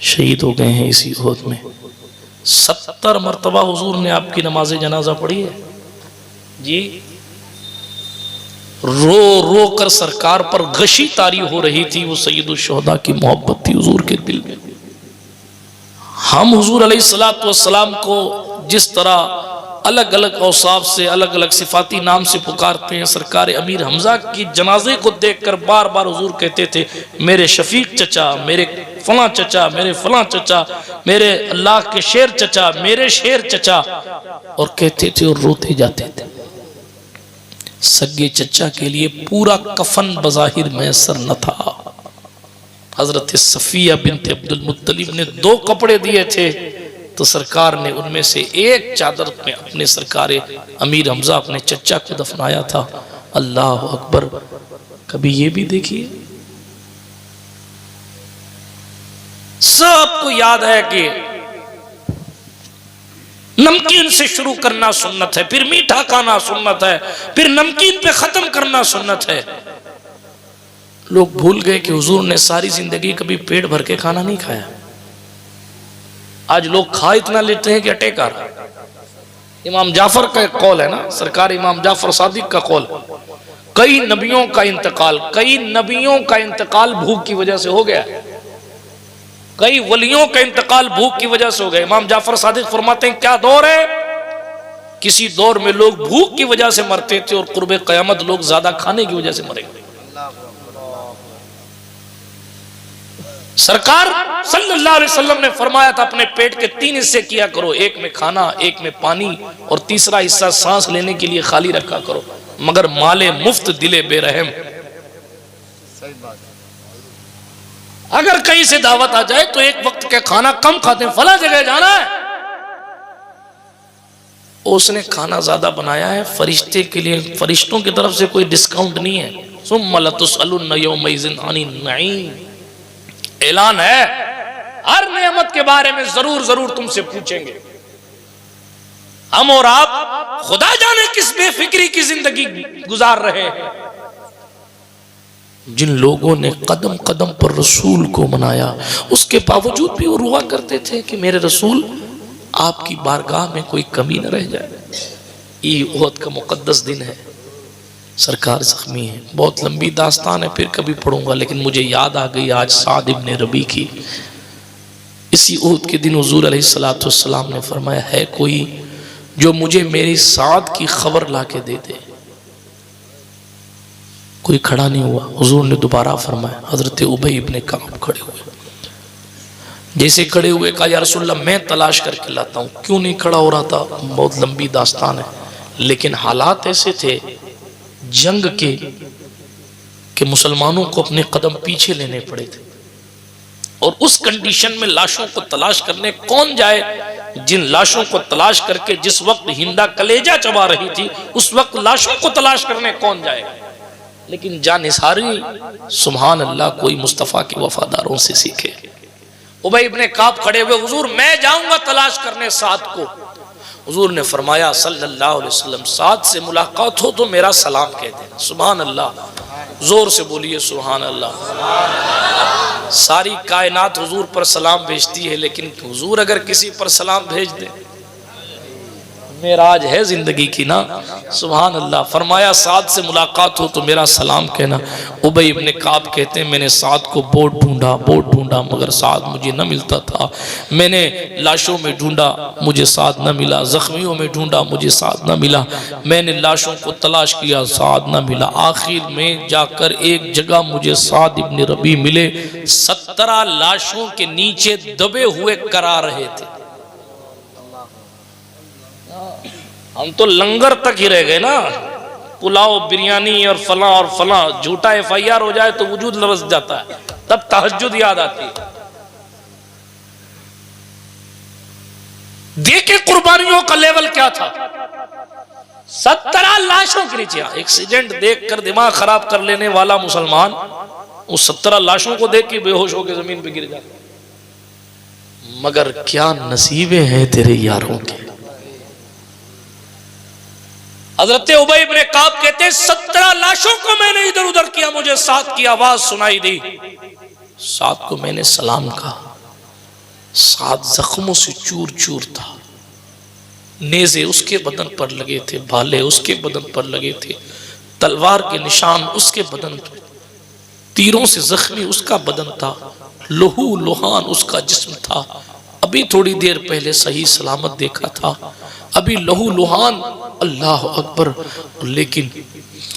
शहीद हो गए हैं इसी उहुद में। 70 मरतबा हुजूर ने आपकी नमाज जनाजा पढ़ी है जी। रो रो कर सरकार पर गशी तारी हो रही थी, वो सैयदुल शुहदा की मोहब्बत थी हुजूर के दिल में। हम हुजूर अलैहिस्सलातु वस्सलाम को जिस तरह अलग अलग औसाफ से, अलग अलग सिफाती नाम से पुकारते हैं, सरकार अमीर हमजा की जनाजे को देखकर बार बार हुजूर कहते थे, मेरे शफीक चचा, मेरे फला चचा, मेरे फला चचा, मेरे अल्लाह के शेर चचा, मेरे शेर चचा, और कहते थे और रोते जाते थे। सगे चचा के लिए पूरा कफन बज़ाहिर मैसर न था। हजरत सफिया बिनत अब्दुल मुत्तलिब ने 2 कपड़े दिए थे तो सरकार ने उनमें से एक चादर में अपने सरकार अमीर हमजा अपने चचा को दफनाया था। अल्लाह अकबर। कभी ये भी देखिए, सबको याद है कि नमकीन से शुरू करना सुन्नत है, फिर मीठा खाना सुन्नत है, फिर नमकीन पे खत्म करना सुन्नत है। लोग भूल गए कि हुजूर ने सारी जिंदगी कभी पेट भर के खाना नहीं खाया। आज लोग खा इतना लेते हैं कि अटैक आ रहा है। इमाम जाफर का एक कौल है ना, सरकार इमाम जाफर सादिक का कौल, कई नबियों का इंतकाल भूख की वजह से हो गया, कई वलियों का इंतकाल भूख की वजह से हो गया। इमाम जाफर सादिक फरमाते हैं, क्या दौर है, किसी दौर में लोग भूख की वजह से मरते थे और कुर्बे क़यामत लोग ज्यादा खाने की वजह से मरेंगे। सरकार सल्लल्लाहु अलैहि वसल्लम ने फरमाया था, अपने पेट के 3 हिस्से किया करो, एक में खाना, एक में पानी और तीसरा हिस्सा सांस लेने के लिए खाली रखा करो, मगर माले मुफ्त दिले बेरहम। सही बात। अगर कहीं से दावत आ जाए तो एक वक्त का खाना कम खाते हैं, फला जगह जाना है, उसने खाना ज्यादा बनाया है फरिश्ते के लिए, फरिश्तों की तरफ से कोई डिस्काउंट नहीं है। सुम्मा लतुसअलुन्ना यौमइज़िन अनिन नईम, ऐलान है, हर नेमत के बारे में जरूर जरूर तुमसे पूछेंगे। हम और आप खुदा जाने किस बेफिक्री की जिंदगी गुजार रहे हैं। जिन लोगों ने कदम कदम पर रसूल को मनाया, उसके बावजूद भी वो रुआ करते थे कि मेरे रसूल आपकी बारगाह में कोई कमी न रह जाए। ये उहुद का मुकद्दस दिन है, सरकार जख्मी है। बहुत लंबी दास्तान है, फिर कभी पढ़ूंगा, लेकिन मुझे याद आ गई आज साद इब्न रबी की। इसी उहुद के दिन हुजूर अलैहिस्सलातु वस्सलाम ने फरमाया, है कोई जो मुझे मेरी साद की खबर ला के दे दे। कोई खड़ा नहीं हुआ। हुजूर ने दोबारा फरमाया। हजरत उबई इब्ने काब खड़े हुए। जैसे खड़े हुए कहा, या रसूलल्लाह मैं तलाश करके लाता हूँ। क्यों नहीं खड़ा हो रहा था, बहुत लंबी दास्तान है, लेकिन हालात ऐसे थे जंग के कि मुसलमानों को अपने कदम पीछे लेने पड़े थे। और उस कंडीशन में लाशों को तलाश करने कौन जाए? जिन लाशों को तलाश करके जिस वक्त हिंदा कलेजा चबा रही थी, उस वक्त लाशों को तलाश करने कौन जाएगा? लेकिन जानिसारी सुभान अल्लाह कोई मुस्तफ़ा के वफादारों से सीखे। उबई इब्ने काब खड़े हुए, हुजूर मैं जाऊंगा तलाश करने साद को। हुजूर ने फरमाया सल्लल्लाहु अलैहि वसल्लम, साद से मुलाकात हो तो मेरा सलाम कह देना। सुभान अल्लाह, जोर से बोलिए सुभान अल्लाह। सारी कायनात हुजूर पर सलाम भेजती है, लेकिन हुजूर अगर किसी पर सलाम भेज दे, मेराज है जिंदगी की ना। सुभान अल्लाह। फरमाया साद से मुलाकात हो तो मेरा सलाम कहना। उबई इब्ने काब कहते हैं मैंने साद को बहुत ढूंढा मगर साद मुझे न मिलता था। मैंने लाशों में ढूंढा, मुझे साद न मिला। जख्मियों में ढूंढा, मुझे साद न मिला। मैंने लाशों को तलाश किया, साद न मिला। आखिर में जाकर एक जगह मुझे साद इब्ने रबी मिले। 17 लाशों के नीचे दबे हुए करा रहे थे। हम तो लंगर तक ही रह गए ना, पुलाव बिरयानी और फला झूठा FIR हो जाए तो वजूद लरस जाता है, तब तहज्जुद याद आती है। देखे कुर्बानियों का लेवल क्या था। 17 लाशों के नीचे एक्सीडेंट देखकर दिमाग खराब कर लेने वाला मुसलमान उस 17 लाशों को देख के बेहोश होकर जमीन पे गिर जाता। मगर क्या नसीबे हैं तेरे यारों के। हजरत उबई इब्ने काब कहते हैं 17 लाशों को मैंने इधर उधर किया, मुझे साद की आवाज सुनाई दी। साद को मैंने सलाम कहा। साद जख्मों से चूर चूर था। नेज़े उसके बदन पर लगे थे, भाले उसके बदन पर लगे थे, तलवार के निशान उसके बदन पर, तीरों से जख्मी उसका बदन था, लहू लुहान उसका जिस्म था। अभी थोड़ी देर पहले सही सलामत देखा था, अभी लहू लुहान। अल्लाह अकबर। लेकिन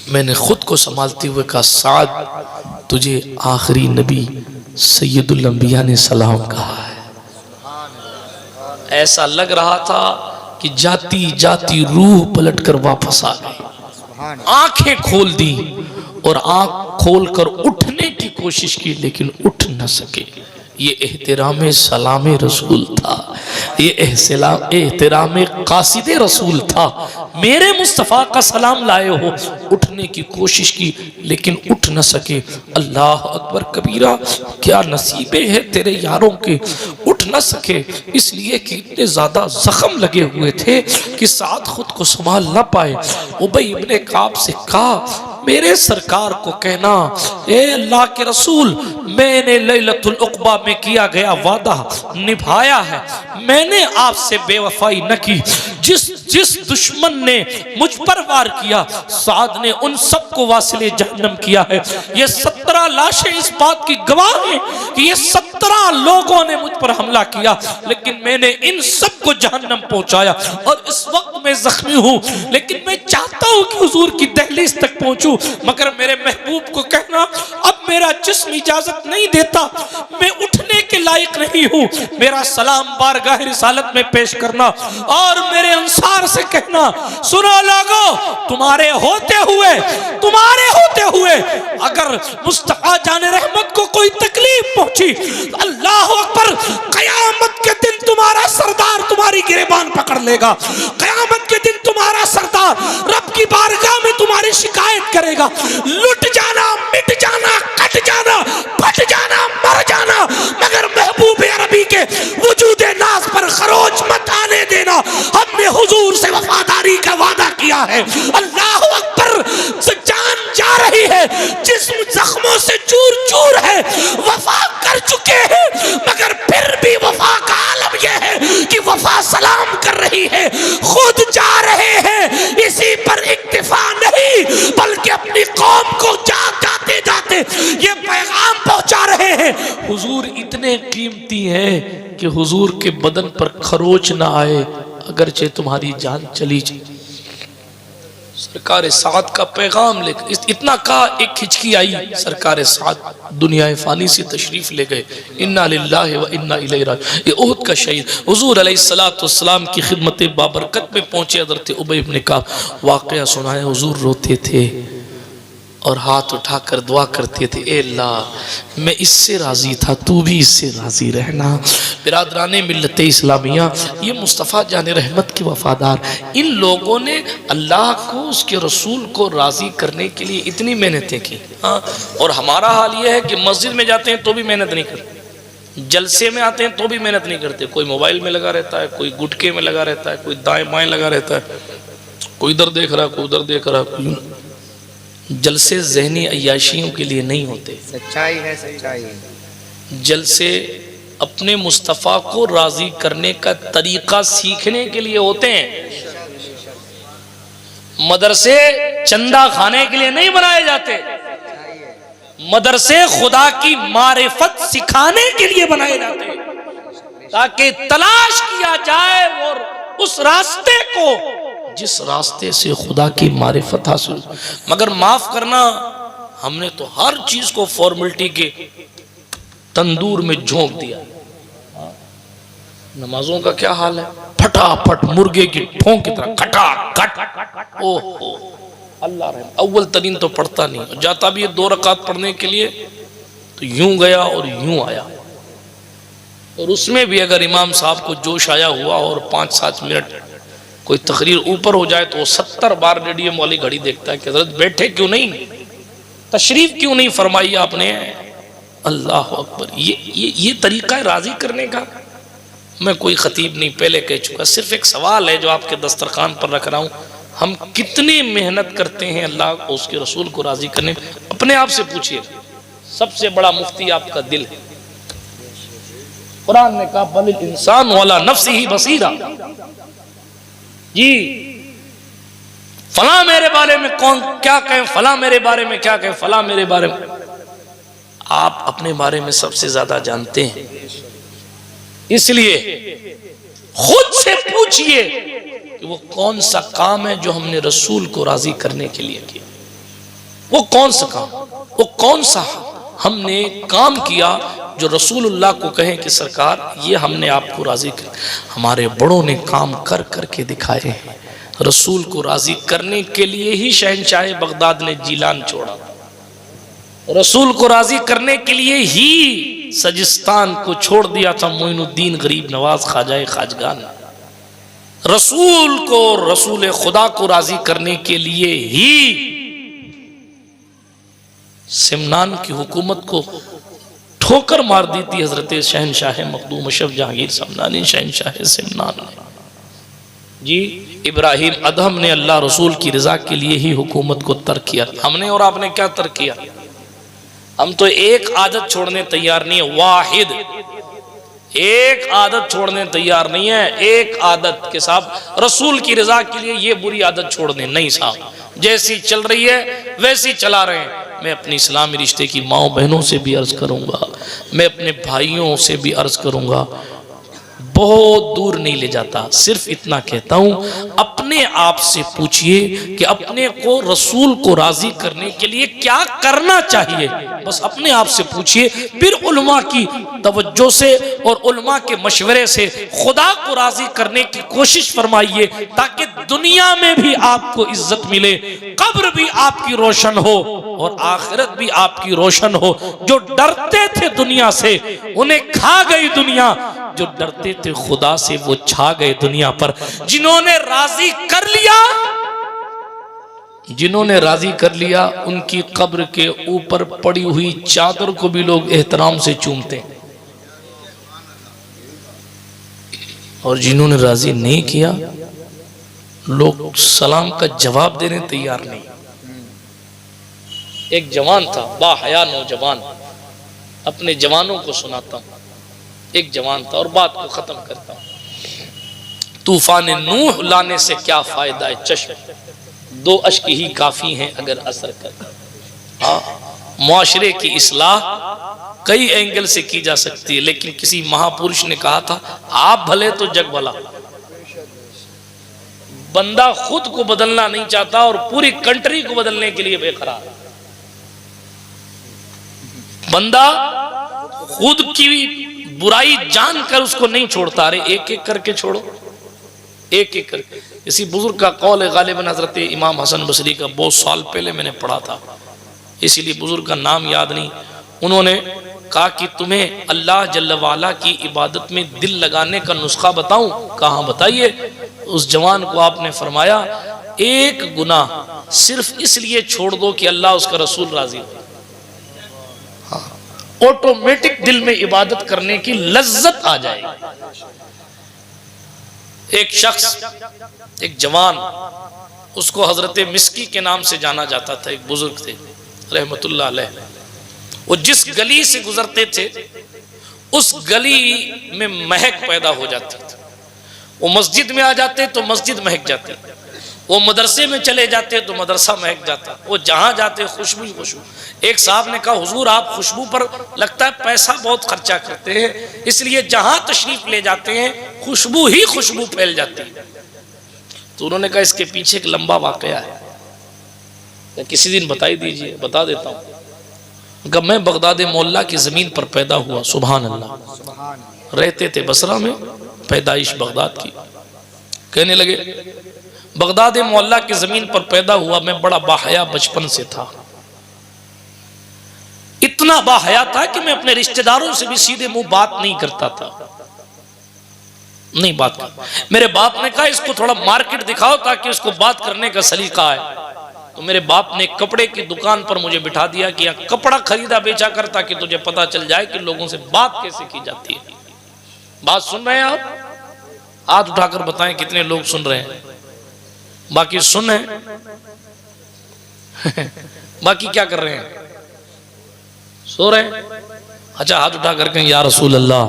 मैंने खुद को संभालते हुए कहा, साद तुझे आखिरी नबी सैयदुल अंबिया ने सलाम कहा है। ऐसा लग रहा था कि जाती जाती रूह पलटकर वापस आ गई। आंखें खोल दी और आंख खोलकर उठने की कोशिश की, लेकिन उठ न सके। ये एहतराम सलाम रसूल था, ये एहतराम कासिद रसूल था। मेरे मुस्तफ़ा का सलाम लाए हो। उठने की कोशिश की लेकिन उठ न सके। अल्लाह अकबर कबीरा, क्या नसीबे हैं तेरे यारों के, उठ न सके। इसलिए कि इतने ज़्यादा जख्म लगे हुए थे कि साद खुद को संभाल न पाए। उबई इब्ने काब से कहा, मेरे सरकार को कहना, ए अल्लाह के रसूल, मैंने लैलतुल उक़बा में किया गया वादा निभाया है। मैंने आपसे बेवफाई न की। जिस दुश्मन ने मुझ पर वार किया, साद ने उन सबको वासिले जहन्नम किया है। ये 17 लाशें इस बात की गवाह हैं कि ये 17 लोगों ने मुझ पर हमला किया, लेकिन मैंने इन सबको जहन्नम पहुंचाया। और इस वक्त मैं जख्मी हूं, लेकिन मैं चाहता हूं कि हुजूर की दहलीज तक पहुंचूं, मगर मेरे महबूब को कहना, अब मेरा जिस्म इजाजत नहीं देता, मैं उठने के लायक नहीं हूं। मेरा सलाम बारगाह रिसालत में पेश करना और मेरे अंसार से कहना, सुनो लोगो, तुम्हारे होते हुए अगर मुस्तफा जाने रहमत को कोई तकलीफ पहुंची, अल्लाह अकबर, कयामत के दिन तुम्हारा सरदार तुम्हारी गिरबान पकड़ लेगा। कयामत के दिन तुम्हारा सरदार रब की बारगाह में तुम्हारी शिकायत करेगा। लुट जाना, मिट जाना, कट जाना, फट जाना, मर जाना, मगर महबूब अरबी के वजूदे नाज पर खरोच मत आने देना। हमने हुजूर से वफादारी का वादा किया है। अल्लाह अकबर, जान जा रही है, जिस्म जख्मों से चूर चूर है, वफा कर चुके हैं, मगर फिर भी वफा का आलम यह है कि वफा सलाम कर रही है। खुद जा रहे हैं, इसी पर इक्तिफा नहीं, बल्कि अपनी कौम को जाते जाते ये पैगाम पहुंचा रहे हैं, हुजूर इतने कीमती हैं कि हुजूर के बदन पर खरोच ना आए, अगरचे तुम्हारी जान चली जाए। सरकार साद का पैगाम लेकर इतना कहा, एक हिचकी आई, सरकार साद दुनिया फानी से तशरीफ ले गए। इन्ना लिल्लाहि व इन्ना इलैहि राजिऊन। ये ओहद का शहीद हुजूर अलैहिस्सलाम की खिदमत बाबरकत में पहुंचे। हज़रत उबई इब्न काब वाक़या सुनाया, हुजूर रोते थे और हाथ उठाकर दुआ करते थे, ए अल्लाह मैं इससे राज़ी था, तू भी इससे राज़ी रहना। बिरादराने मिल्लत इस्लामिया, ये मुस्तफ़ा जान रहमत के वफ़ादार, इन लोगों ने अल्लाह को, उसके रसूल को राज़ी करने के लिए इतनी मेहनतें की। हाँ, और हमारा हाल ये है कि मस्जिद में जाते हैं तो भी मेहनत नहीं करते, जलसे में आते हैं तो भी मेहनत नहीं करते। कोई मोबाइल में लगा रहता है, कोई गुटके में लगा रहता है, कोई दाएँ बाएँ लगा रहता है, कोई इधर देख रहा है, कोई उधर देख रहा है, कोई जलसे ज़हनी अय्याशियों के लिए नहीं होते। सच्चाई है, सच्चाई। जलसे अपने मुस्तफ़ा को राज़ी करने का तरीक़ा सीखने के लिए होते हैं। मदरसे चंदा खाने के लिए नहीं बनाए जाते, मदरसे खुदा की मारिफत सिखाने के लिए बनाए जाते हैं, ताकि तलाश किया जाए और उस रास्ते को जिस रास्ते से खुदा की मारिफत हासिल। मगर माफ करना, हमने तो हर चीज को फॉर्मेलिटी के तंदूर में झोंक दिया। नमाजों का क्या हाल है, फटाफट मुर्गे की ठोंक की तरह खटाखट। ओहो अल्लाह रहे, अव्वल तरीन तो पढ़ता नहीं, जाता भी है 2 रकात पढ़ने के लिए तो यूं गया और यूं आया। और उसमें भी अगर इमाम साहब को जोश आया हुआ और 5-7 मिनट कोई तकरीर ऊपर हो जाए तो वो 70 बार रेडियम वाली घड़ी देखता है कि हज़रत बैठे क्यों नहीं, तशरीफ क्यों नहीं फरमाई आपने। अल्लाह अकबर, ये तरीका है राजी करने का। मैं कोई खतीब नहीं, पहले कह चुका, सिर्फ एक सवाल है जो आपके दस्तरखान पर रख रहा हूँ, हम कितनी मेहनत करते हैं अल्लाह को, उसके रसूल को राजी करने। अपने आप से पूछिए, सबसे बड़ा मुफ्ती आपका दिल है। कुरान ने कहा बलिल इंसान वाला नफ्सिही बसीरा, जी फला मेरे बारे में कौन क्या कहे, फला मेरे बारे में क्या कहे, फला मेरे बारे में। आप अपने बारे में सबसे ज्यादा जानते हैं, इसलिए खुद से पूछिए कि वो कौन सा काम है जो हमने रसूल को राजी करने के लिए किया। वो कौन सा काम, वो कौन सा हमने काम किया जो रसूलुल्लाह को कहें कि सरकार ये हमने आपको राजी कर। हमारे बड़ों ने काम कर करके दिखाए हैं। रसूल को राजी करने के लिए ही शहंशाह बगदाद ने जीलान छोड़ा, रसूल को राजी करने के लिए ही सजिस्तान को छोड़ दिया था मोइनुद्दीन गरीब नवाज ख्वाजा खाजगान। रसूल को, रसूल खुदा को राजी करने के लिए ही सिमनान की हुकूमत को ठोकर मार दी थी हजरत शहनशाह मखदूम अशरफ जहांगीर समनानी शहनशाह सिमनान ने। जी इब्राहिम अदहम ने अल्लाह रसूल की रजा के लिए ही हुकूमत को तर्क किया। हमने और आपने क्या तर्क किया? हम तो एक आदत छोड़ने तैयार नहीं है, वाहिद एक आदत छोड़ने तैयार नहीं है। एक आदत के साथ रसूल की रजा के लिए ये बुरी आदत छोड़ दें नहीं साहब, जैसी चल रही है वैसी चला रहे हैं। मैं अपनी इस्लामी रिश्ते की माओ बहनों से भी अर्ज करूंगा, मैं अपने भाइयों से भी अर्ज करूंगा, बहुत दूर नहीं ले जाता, सिर्फ इतना कहता हूं, अपने आप से पूछिए कि अपने को रसूल को राजी करने के लिए क्या करना चाहिए। बस अपने आप से पूछिए, फिर उलमा की तवज्जो से और उलमा के मशवरे से खुदा को राजी करने की कोशिश फरमाइए, ताकि दुनिया में भी आपको इज्जत मिले, कब्र भी आपकी रोशन हो और आखिरत भी आपकी रोशन हो। जो डरते थे दुनिया से उन्हें खा गई दुनिया, जो डरते थे खुदा से वो छा गए दुनिया पर। जिन्होंने राजी कर लिया, जिन्होंने राजी कर लिया, उनकी कब्र के ऊपर पड़ी हुई चादर को भी लोग एहतराम से चूमते हैं, और जिन्होंने राजी नहीं किया लोग सलाम का जवाब देने तैयार नहीं। एक जवान था, बाहया नौजवान, अपने जवानों को सुनाता हूं। एक जवान था और बात को खत्म करता हूं। तूफान नूह लाने से क्या फायदा है चश्म, 2 अश्क ही काफी हैं अगर असर कर। मुआशरे की इस्लाह कई एंगल से की जा सकती है, लेकिन किसी महापुरुष ने कहा था, आप भले तो जग भला। बंदा खुद को बदलना नहीं चाहता और पूरी कंट्री को बदलने के लिए बेकरार। बंदा खुद की बुराई जानकर उसको नहीं छोड़ता, अरे एक एक करके छोड़ो, एक एक करके। इसी बुजुर्ग का कौल है, गालिबन हजरत इमाम हसन बसरी का, बहुत साल पहले मैंने पढ़ा था, इसीलिए बुजुर्ग का नाम याद नहीं। उन्होंने कहा कि तुम्हें अल्लाह जल्ल वाला की इबादत में दिल लगाने का नुस्खा बताऊं? कहाँ बताइए। उस जवान को आपने फरमाया, एक गुनाह सिर्फ इसलिए छोड़ दो कि अल्लाह उसका रसूल राजी हो, ऑटोमेटिक दिल में इबादत करने की लज्जत आ जाएगी। एक शख्स, एक जवान, उसको हजरत मिस्की के नाम से जाना जाता था, एक बुजुर्ग थे रहमतुल्लाह अलैह। वो जिस गली से गुजरते थे उस गली में महक पैदा हो जाती थी। वो मस्जिद में आ जाते तो मस्जिद महक जाती, वो मदरसे में चले जाते तो मदरसा महक जाता, वो जहां जाते खुशबू ही खुशबू। एक साहब ने कहा, हुजूर आप खुशबू पर लगता है पैसा बहुत खर्चा करते हैं, इसलिए जहां तशरीफ ले जाते हैं खुशबू ही खुशबू फैल जाती है। तो उन्होंने कहा, इसके पीछे एक लंबा वाकया है, किसी दिन बताई दीजिए। बता देता हूँ। कब मैं बगदाद मोहल्ला की जमीन पर पैदा हुआ, सुभान अल्लाह। रहते थे बसरा में, पैदाइश बगदाद की। कहने लगे, बगदाद मोहल्ला की जमीन पर पैदा हुआ, मैं बड़ा बाहया बचपन से था। इतना बाहया था कि मैं अपने रिश्तेदारों से भी सीधे मुंह बात नहीं करता था, नहीं बात कर। मेरे बाप ने कहा, इसको थोड़ा मार्केट दिखाओ ताकि उसको बात करने का सलीका है। तो मेरे बाप ने कपड़े की दुकान पर मुझे बिठा दिया कि यहाँ कपड़ा खरीदा बेचा कर, ताकि तुझे पता चल जाए कि लोगों से बात कैसे की जाती है। बात सुन रहे हैं आप? हाथ उठाकर बताएं कितने लोग सुन रहे हैं। बाकी सुन है बाकी क्या कर रहे हैं? सो रहे हैं। अच्छा, हाथ उठा कर कहें या रसूल अल्लाह।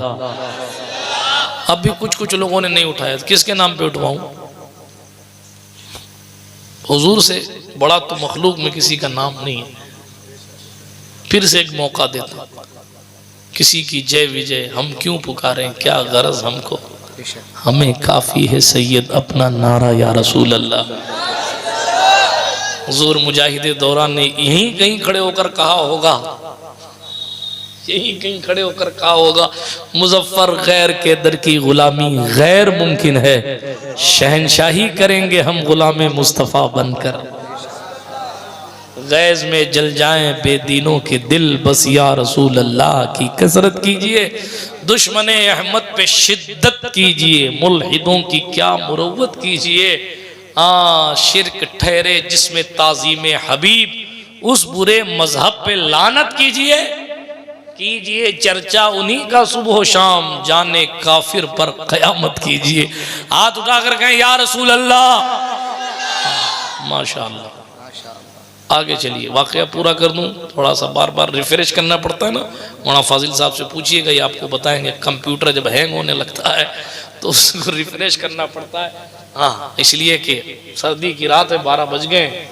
अब भी कुछ लोगों ने नहीं उठाया, किसके नाम पे उठवाऊं? हुजूर से बड़ा तो मखलूक में किसी का नाम नहीं है। फिर से एक मौका देता, किसी की जय विजय हम क्यों पुकारें, क्या गरज हमको, हमें काफी है सैयद अपना नारा या रसूल अल्लाह। हुजूर मुजाहिदे दौरान ने यहीं कहीं खड़े होकर कहा होगा, यहीं कहीं खड़े होकर कहा होगा, मुजफ्फर गैर के दर की गुलामी गैर मुमकिन है, शहनशाही करेंगे हम गुलामे मुस्तफ़ा बनकर। गैज में जल जाएं बेदीनों के दिल, बस या रसूल अल्लाह की कसरत कीजिए। दुश्मने अहमद पे शिद्दत कीजिए, मुल्हिदों की क्या मुरव्वत कीजिए। शिर्क ठहरे जिसमें ताज़ीम हबीब, उस बुरे मजहब पे लानत कीजिए। कीजिए चर्चा उन्हीं का सुबह शाम, जाने काफिर पर कयामत कीजिए। हाथ उठाकर कहें या रसूल अल्लाह। माशाअल्लाह। आगे चलिए, वाकया पूरा कर दूं, थोड़ा सा बार बार रिफ्रेश करना पड़ता है ना। मौलाना फाजिल साहब से पूछिएगा, ये आपको बताएंगे। कंप्यूटर जब हैंग होने लगता है तो उसको रिफ्रेश करना पड़ता है। हाँ, इसलिए कि सर्दी की रात है, 12 बज गए,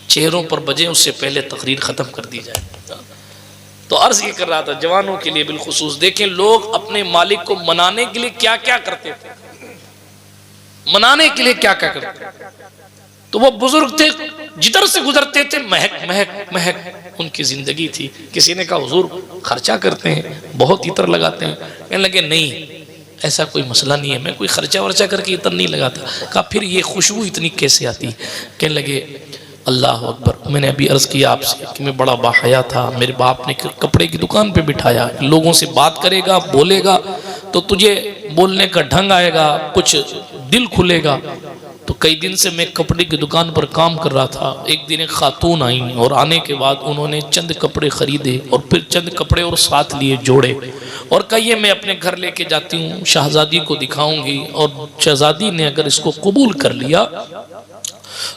चेहरों पर बजे, उससे पहले तकरीर ख़त्म कर दी जाए। तो अर्ज ये कर रहा था, जवानों के लिए बिलखुसूस देखें, लोग अपने मालिक को मनाने के लिए क्या क्या करते थे, मनाने के लिए क्या क्या करते। तो वो बुजुर्ग थे, जिधर से गुजरते थे महक महक महक उनकी जिंदगी थी। किसी ने कहा, हुजूर खर्चा करते हैं, बहुत इतर लगाते हैं। कहने लगे, नहीं ऐसा कोई मसला नहीं है, मैं कोई खर्चा वर्चा करके इतर नहीं लगाता। कहा, फिर ये खुशबू इतनी कैसे आती? कहने लगे, अल्लाह अकबर। मैंने अभी अर्ज़ किया आपसे कि मैं बड़ा बाहया था, मेरे बाप ने कपड़े की दुकान पे बिठाया। लोगों से बात करेगा, बोलेगा तो तुझे बोलने का ढंग आएगा, कुछ दिल खुलेगा। तो कई दिन से मैं कपड़े की दुकान पर काम कर रहा था। एक दिन एक खातून आई और आने के बाद उन्होंने चंद कपड़े खरीदे और फिर चंद कपड़े और साथ लिए जोड़े और कहिए मैं अपने घर लेके जाती हूँ, शहजादी को दिखाऊंगी, और शहजादी ने अगर इसको कबूल कर लिया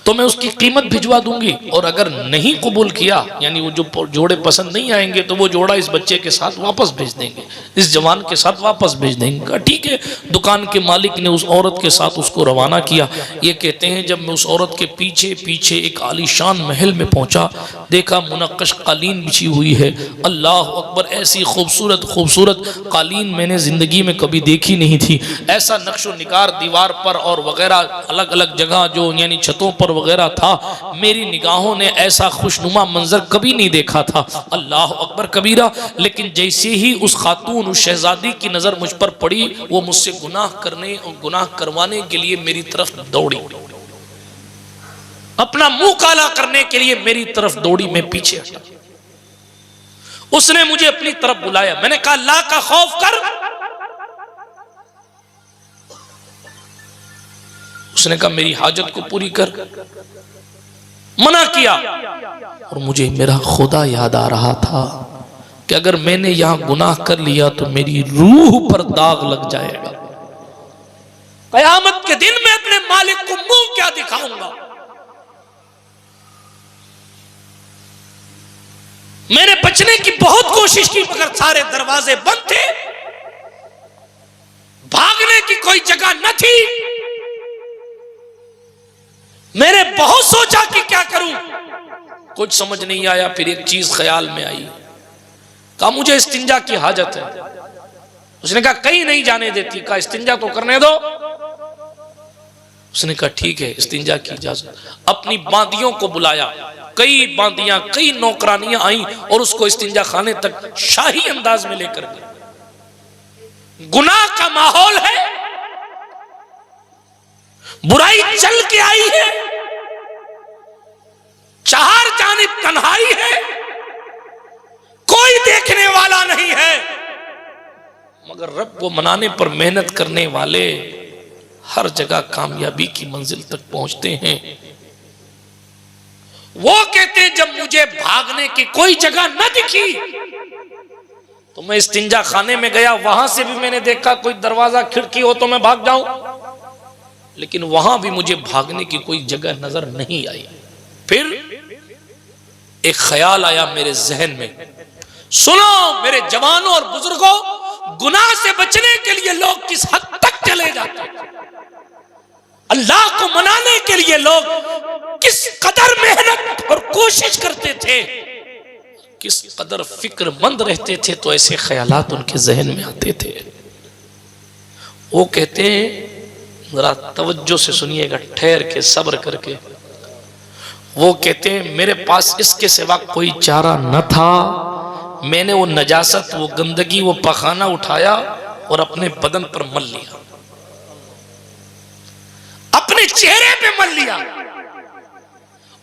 तो मैं उसकी कीमत भिजवा दूंगी, और अगर नहीं कबूल किया, यानी वो जो जोड़े पसंद नहीं आएंगे, तो वो जोड़ा इस बच्चे के साथ वापस भेज देंगे, इस जवान के साथ वापस भेज देंगे। ठीक है। दुकान के मालिक ने उस औरत के साथ उसको रवाना किया। ये कहते हैं जब मैं उस औरत के पीछे पीछे एक आलीशान महल में पहुंचा, देखा मुनक्कश कालीन बिछी हुई है। अल्लाह अकबर, ऐसी खूबसूरत खूबसूरत कालीन मैंने जिंदगी में कभी देखी नहीं थी। ऐसा नक्शो निगार दीवार पर और वगैरह अलग अलग जगह जो यानी छतों पर वगैरह था, मेरी निगाहों ने ऐसा खुशनुमा मंजर कभी नहीं देखा था। अल्लाह अकबर कबीरा। लेकिन जैसे ही उस खातून, उस शहजादी की नजर मुझ पर पड़ी, वो मुझसे गुनाह करने और गुनाह करवाने के लिए मेरी तरफ दौड़ी, अपना मुंह काला करने के लिए मेरी तरफ दौड़ी। मैं पीछे हटा। उसने मुझे अपनी तरफ बुलाया। मैंने कहा अल्लाह का खौफ कर। उसने कहा मेरी हाजत को पूरी कर। मना किया। और मुझे मेरा खुदा याद आ रहा था कि अगर मैंने यहां गुनाह कर लिया तो मेरी रूह पर दाग लग जाएगा। कयामत के दिन में अपने मालिक को मुंह क्या दिखाऊंगा। मैंने बचने की बहुत कोशिश की, मगर सारे दरवाजे बंद थे, भागने की कोई जगह न थी। मैंने बहुत सोचा कि क्या करूं, कुछ समझ नहीं आया। फिर एक चीज ख्याल में आई। कहा मुझे इस्तिंजा की हाजत है। उसने कहा कहीं नहीं जाने देती। कहा इस्तिंजा तो करने दो। उसने कहा ठीक है, इस्तिंजा की इजाजत। अपनी बांदियों को बुलाया। कई बांदियां, कई नौकरानियां आई और उसको इस्तिंजा खाने तक शाही अंदाज में लेकर गई। गुनाह का माहौल है, बुराई चल के आई है, चार जानिब तन्हाई है, कोई देखने वाला नहीं है, मगर रब को मनाने पर मेहनत करने वाले हर जगह कामयाबी की मंजिल तक पहुंचते हैं। वो कहते जब मुझे भागने की कोई जगह न दिखी तो मैं इस्तिंजा खाने में गया। वहां से भी मैंने देखा कोई दरवाजा खिड़की हो तो मैं भाग जाऊं, लेकिन वहां भी मुझे भागने की कोई जगह नजर नहीं आई। फिर एक ख्याल आया मेरे जहन में। सुनो मेरे जवानों और बुजुर्गों, गुनाह से बचने के लिए लोग किस हद तक चले जाते हैं, अल्लाह को मनाने के लिए लोग किस कदर मेहनत और कोशिश करते थे, किस कदर फिक्रमंद रहते थे, तो ऐसे ख्यालात उनके जहन में आते थे। वो कहते हैं, जरा तवज्जो से सुनिएगा, ठहर के सब्र करके। वो कहते हैं मेरे पास इसके सिवा कोई चारा न था। मैंने वो नजासत, वो गंदगी, वो पखाना उठाया और अपने बदन पर मल लिया, अपने चेहरे पे मल लिया,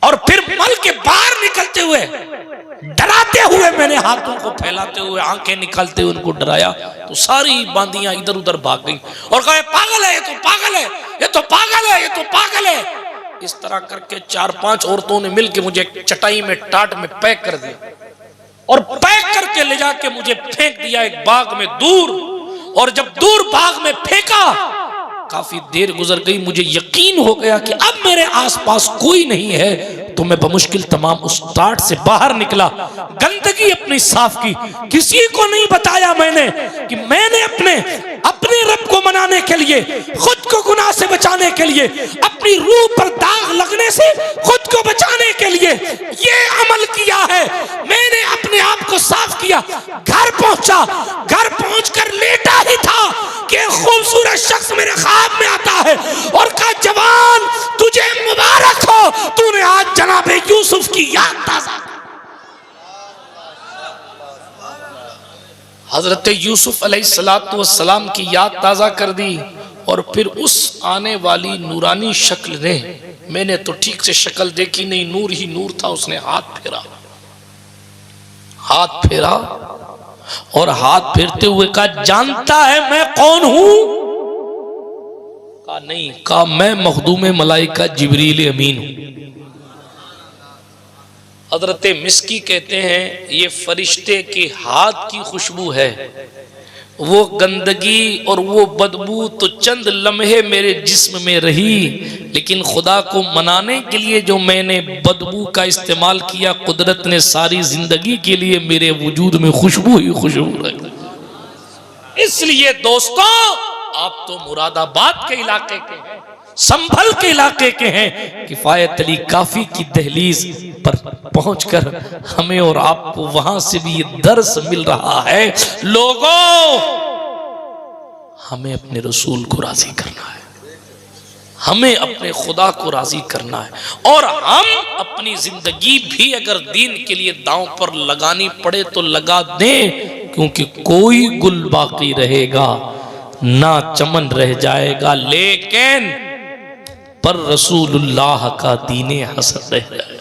और फिर मल के बाहर निकलते हुए, डराते हुए, मैंने हाथों को फैलाते हुए, आंखें निकालते हुए उनको डराया। तो सारी बांदियां इधर उधर भाग गई और कहा पागल है, ये तो पागल है, ये तो पागल है, ये तो पागल है। इस तरह करके 4-5 औरतों ने मिलकर मुझे एक चटाई में, टाट में पैक कर दिया और पैक करके ले जाके मुझे फेंक दिया एक बाग में दूर। और जब दूर बाग में फेंका, काफी देर गुजर गई, मुझे यकीन हो गया कि अब मेरे आसपास कोई नहीं है। तो मैं बमुश्किल तमाम उस टाट से बाहर निकला, गंदगी अपनी साफ की। किसी को नहीं बताया मैंने कि मैंने अपने रब को मनाने के लिए, खुद को गुनाह से बचाने के लिए, अपनी रूह पर दाग लगने से खुद को बचाने के लिए ये अमल किया है। मैंने अपने आप को साफ किया। घर पहुंचा, घर पहुंचकर लेटा ही था कि खूबसूरत शख्स मेरे ख्वाब में आता है और कहा जवान तुझे मुबारक हो, तूने आज जनाबे यूसुफ की याद ताजा, हजरत यूसुफ अलैहिस्सलाम की याद ताजा कर दी। और फिर उस आने वाली नूरानी शक्ल ने, मैंने तो ठीक से शक्ल देखी नहीं, नूर ही नूर था। उसने हाथ फेरा और हाथ फेरते हुए कहा जानता है मैं कौन हूं? कहा नहीं। कहा मैं मखदूम मलाइका जिब्रील अमीन हूं। हजरत मिस्की कहते हैं ये फरिश्ते के हाथ की खुशबू है, वो गंदगी और वो बदबू तो चंद लम्हे मेरे जिस्म में रही, लेकिन खुदा को मनाने के लिए जो मैंने बदबू का इस्तेमाल किया, कुदरत ने सारी जिंदगी के लिए मेरे वजूद में खुशबू ही खुशबू रख दी। इसलिए दोस्तों, आप तो मुरादाबाद के इलाके के हैं, संभल के इलाके के हैं, किफायत अली काफी की दहलीज पर पहुंचकर हमें और आपको वहां से भी ये दर्स मिल रहा है, लोगों हमें अपने रसूल को राजी करना है, हमें अपने खुदा को राजी करना है, और हम अपनी जिंदगी भी अगर दीन के लिए दांव पर लगानी पड़े तो लगा दें, क्योंकि कोई गुल बाकी रहेगा ना चमन रह जाएगा, लेकिन पर रसूलुल्लाह का दीने हसन रह जाएगा।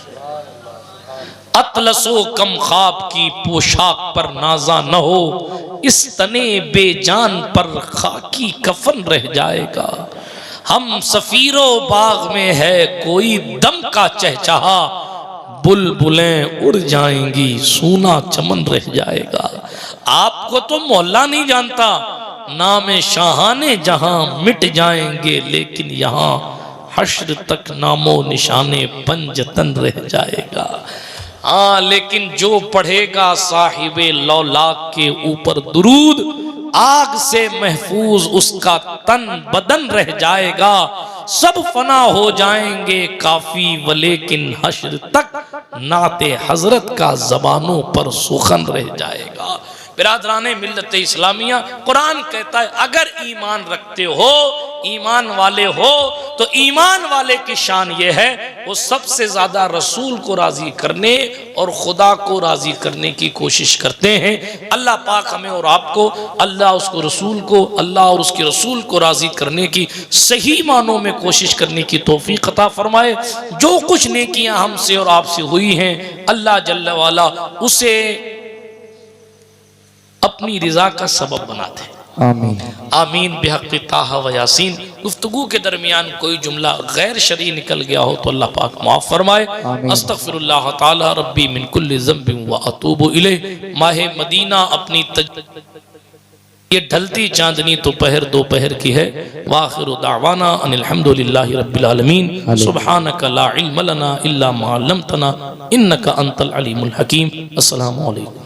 अतलसो कम ख्वाब की पोशाक पर नाजा न हो, इस तने बेजान पर खाकी कफन रह जाएगा। हम सफीरो बाग में है कोई दम का चहचहा, बुलबुलें उड़ जाएंगी सूना चमन रह जाएगा। आपको तो मोहल्ला नहीं जानता, नामे शाहाने जहां मिट जाएंगे, लेकिन यहाँ हश्र तक नामो निशाने पंजतन रह जाएगा। हाँ, लेकिन जो पढ़ेगा साहिबे लौलाक के ऊपर दुरूद, आग से महफूज उसका तन बदन रह जाएगा। सब फना हो जाएंगे काफी वलेकिन हश्र तक नाते हजरत का जबानों पर सुखन रह जाएगा। बिरादराने मिल्लत इस्लामिया, कुरान कहता है अगर ईमान रखते हो, ईमान वाले हो, तो ईमान वाले की शान ये है वो सबसे ज्यादा रसूल को राजी करने और खुदा को राजी करने की कोशिश करते हैं। अल्लाह पाक हमें और आपको अल्लाह उसको रसूल को, अल्लाह और उसके रसूल को राजी करने की सही मानों में कोशिश करने की तौफीक अता फरमाए। जो कुछ नेकियां हमसे और आपसे हुई हैं, अल्लाह जल्ल वाला उसे अपनी रिजा का सबब बनाते हैं। आमीन आमीन बिहक़ ताहा व यासीन। गुफ्तगू के दरमियान कोई जुमला गैर शरई निकल गया हो तो अल्लाह पाक माफ़ फरमाए। अस्तग़फिरुल्लाह ताला रब्बी मिन कुल्लि ज़ंबिन व अतूबु इलैह। माहे मदीना अपनी ये ढलती चांदनी दोपहर की है। वाखिरु दावाना अनिल हम्दुलिल्लाहि रब्बिल आलमीन। सुब्हानका ला इल्म लना इल्ला मा अल्लमतना इन्नका अंतल अलीमुल हकीम। अस्सलामु अलैकुम।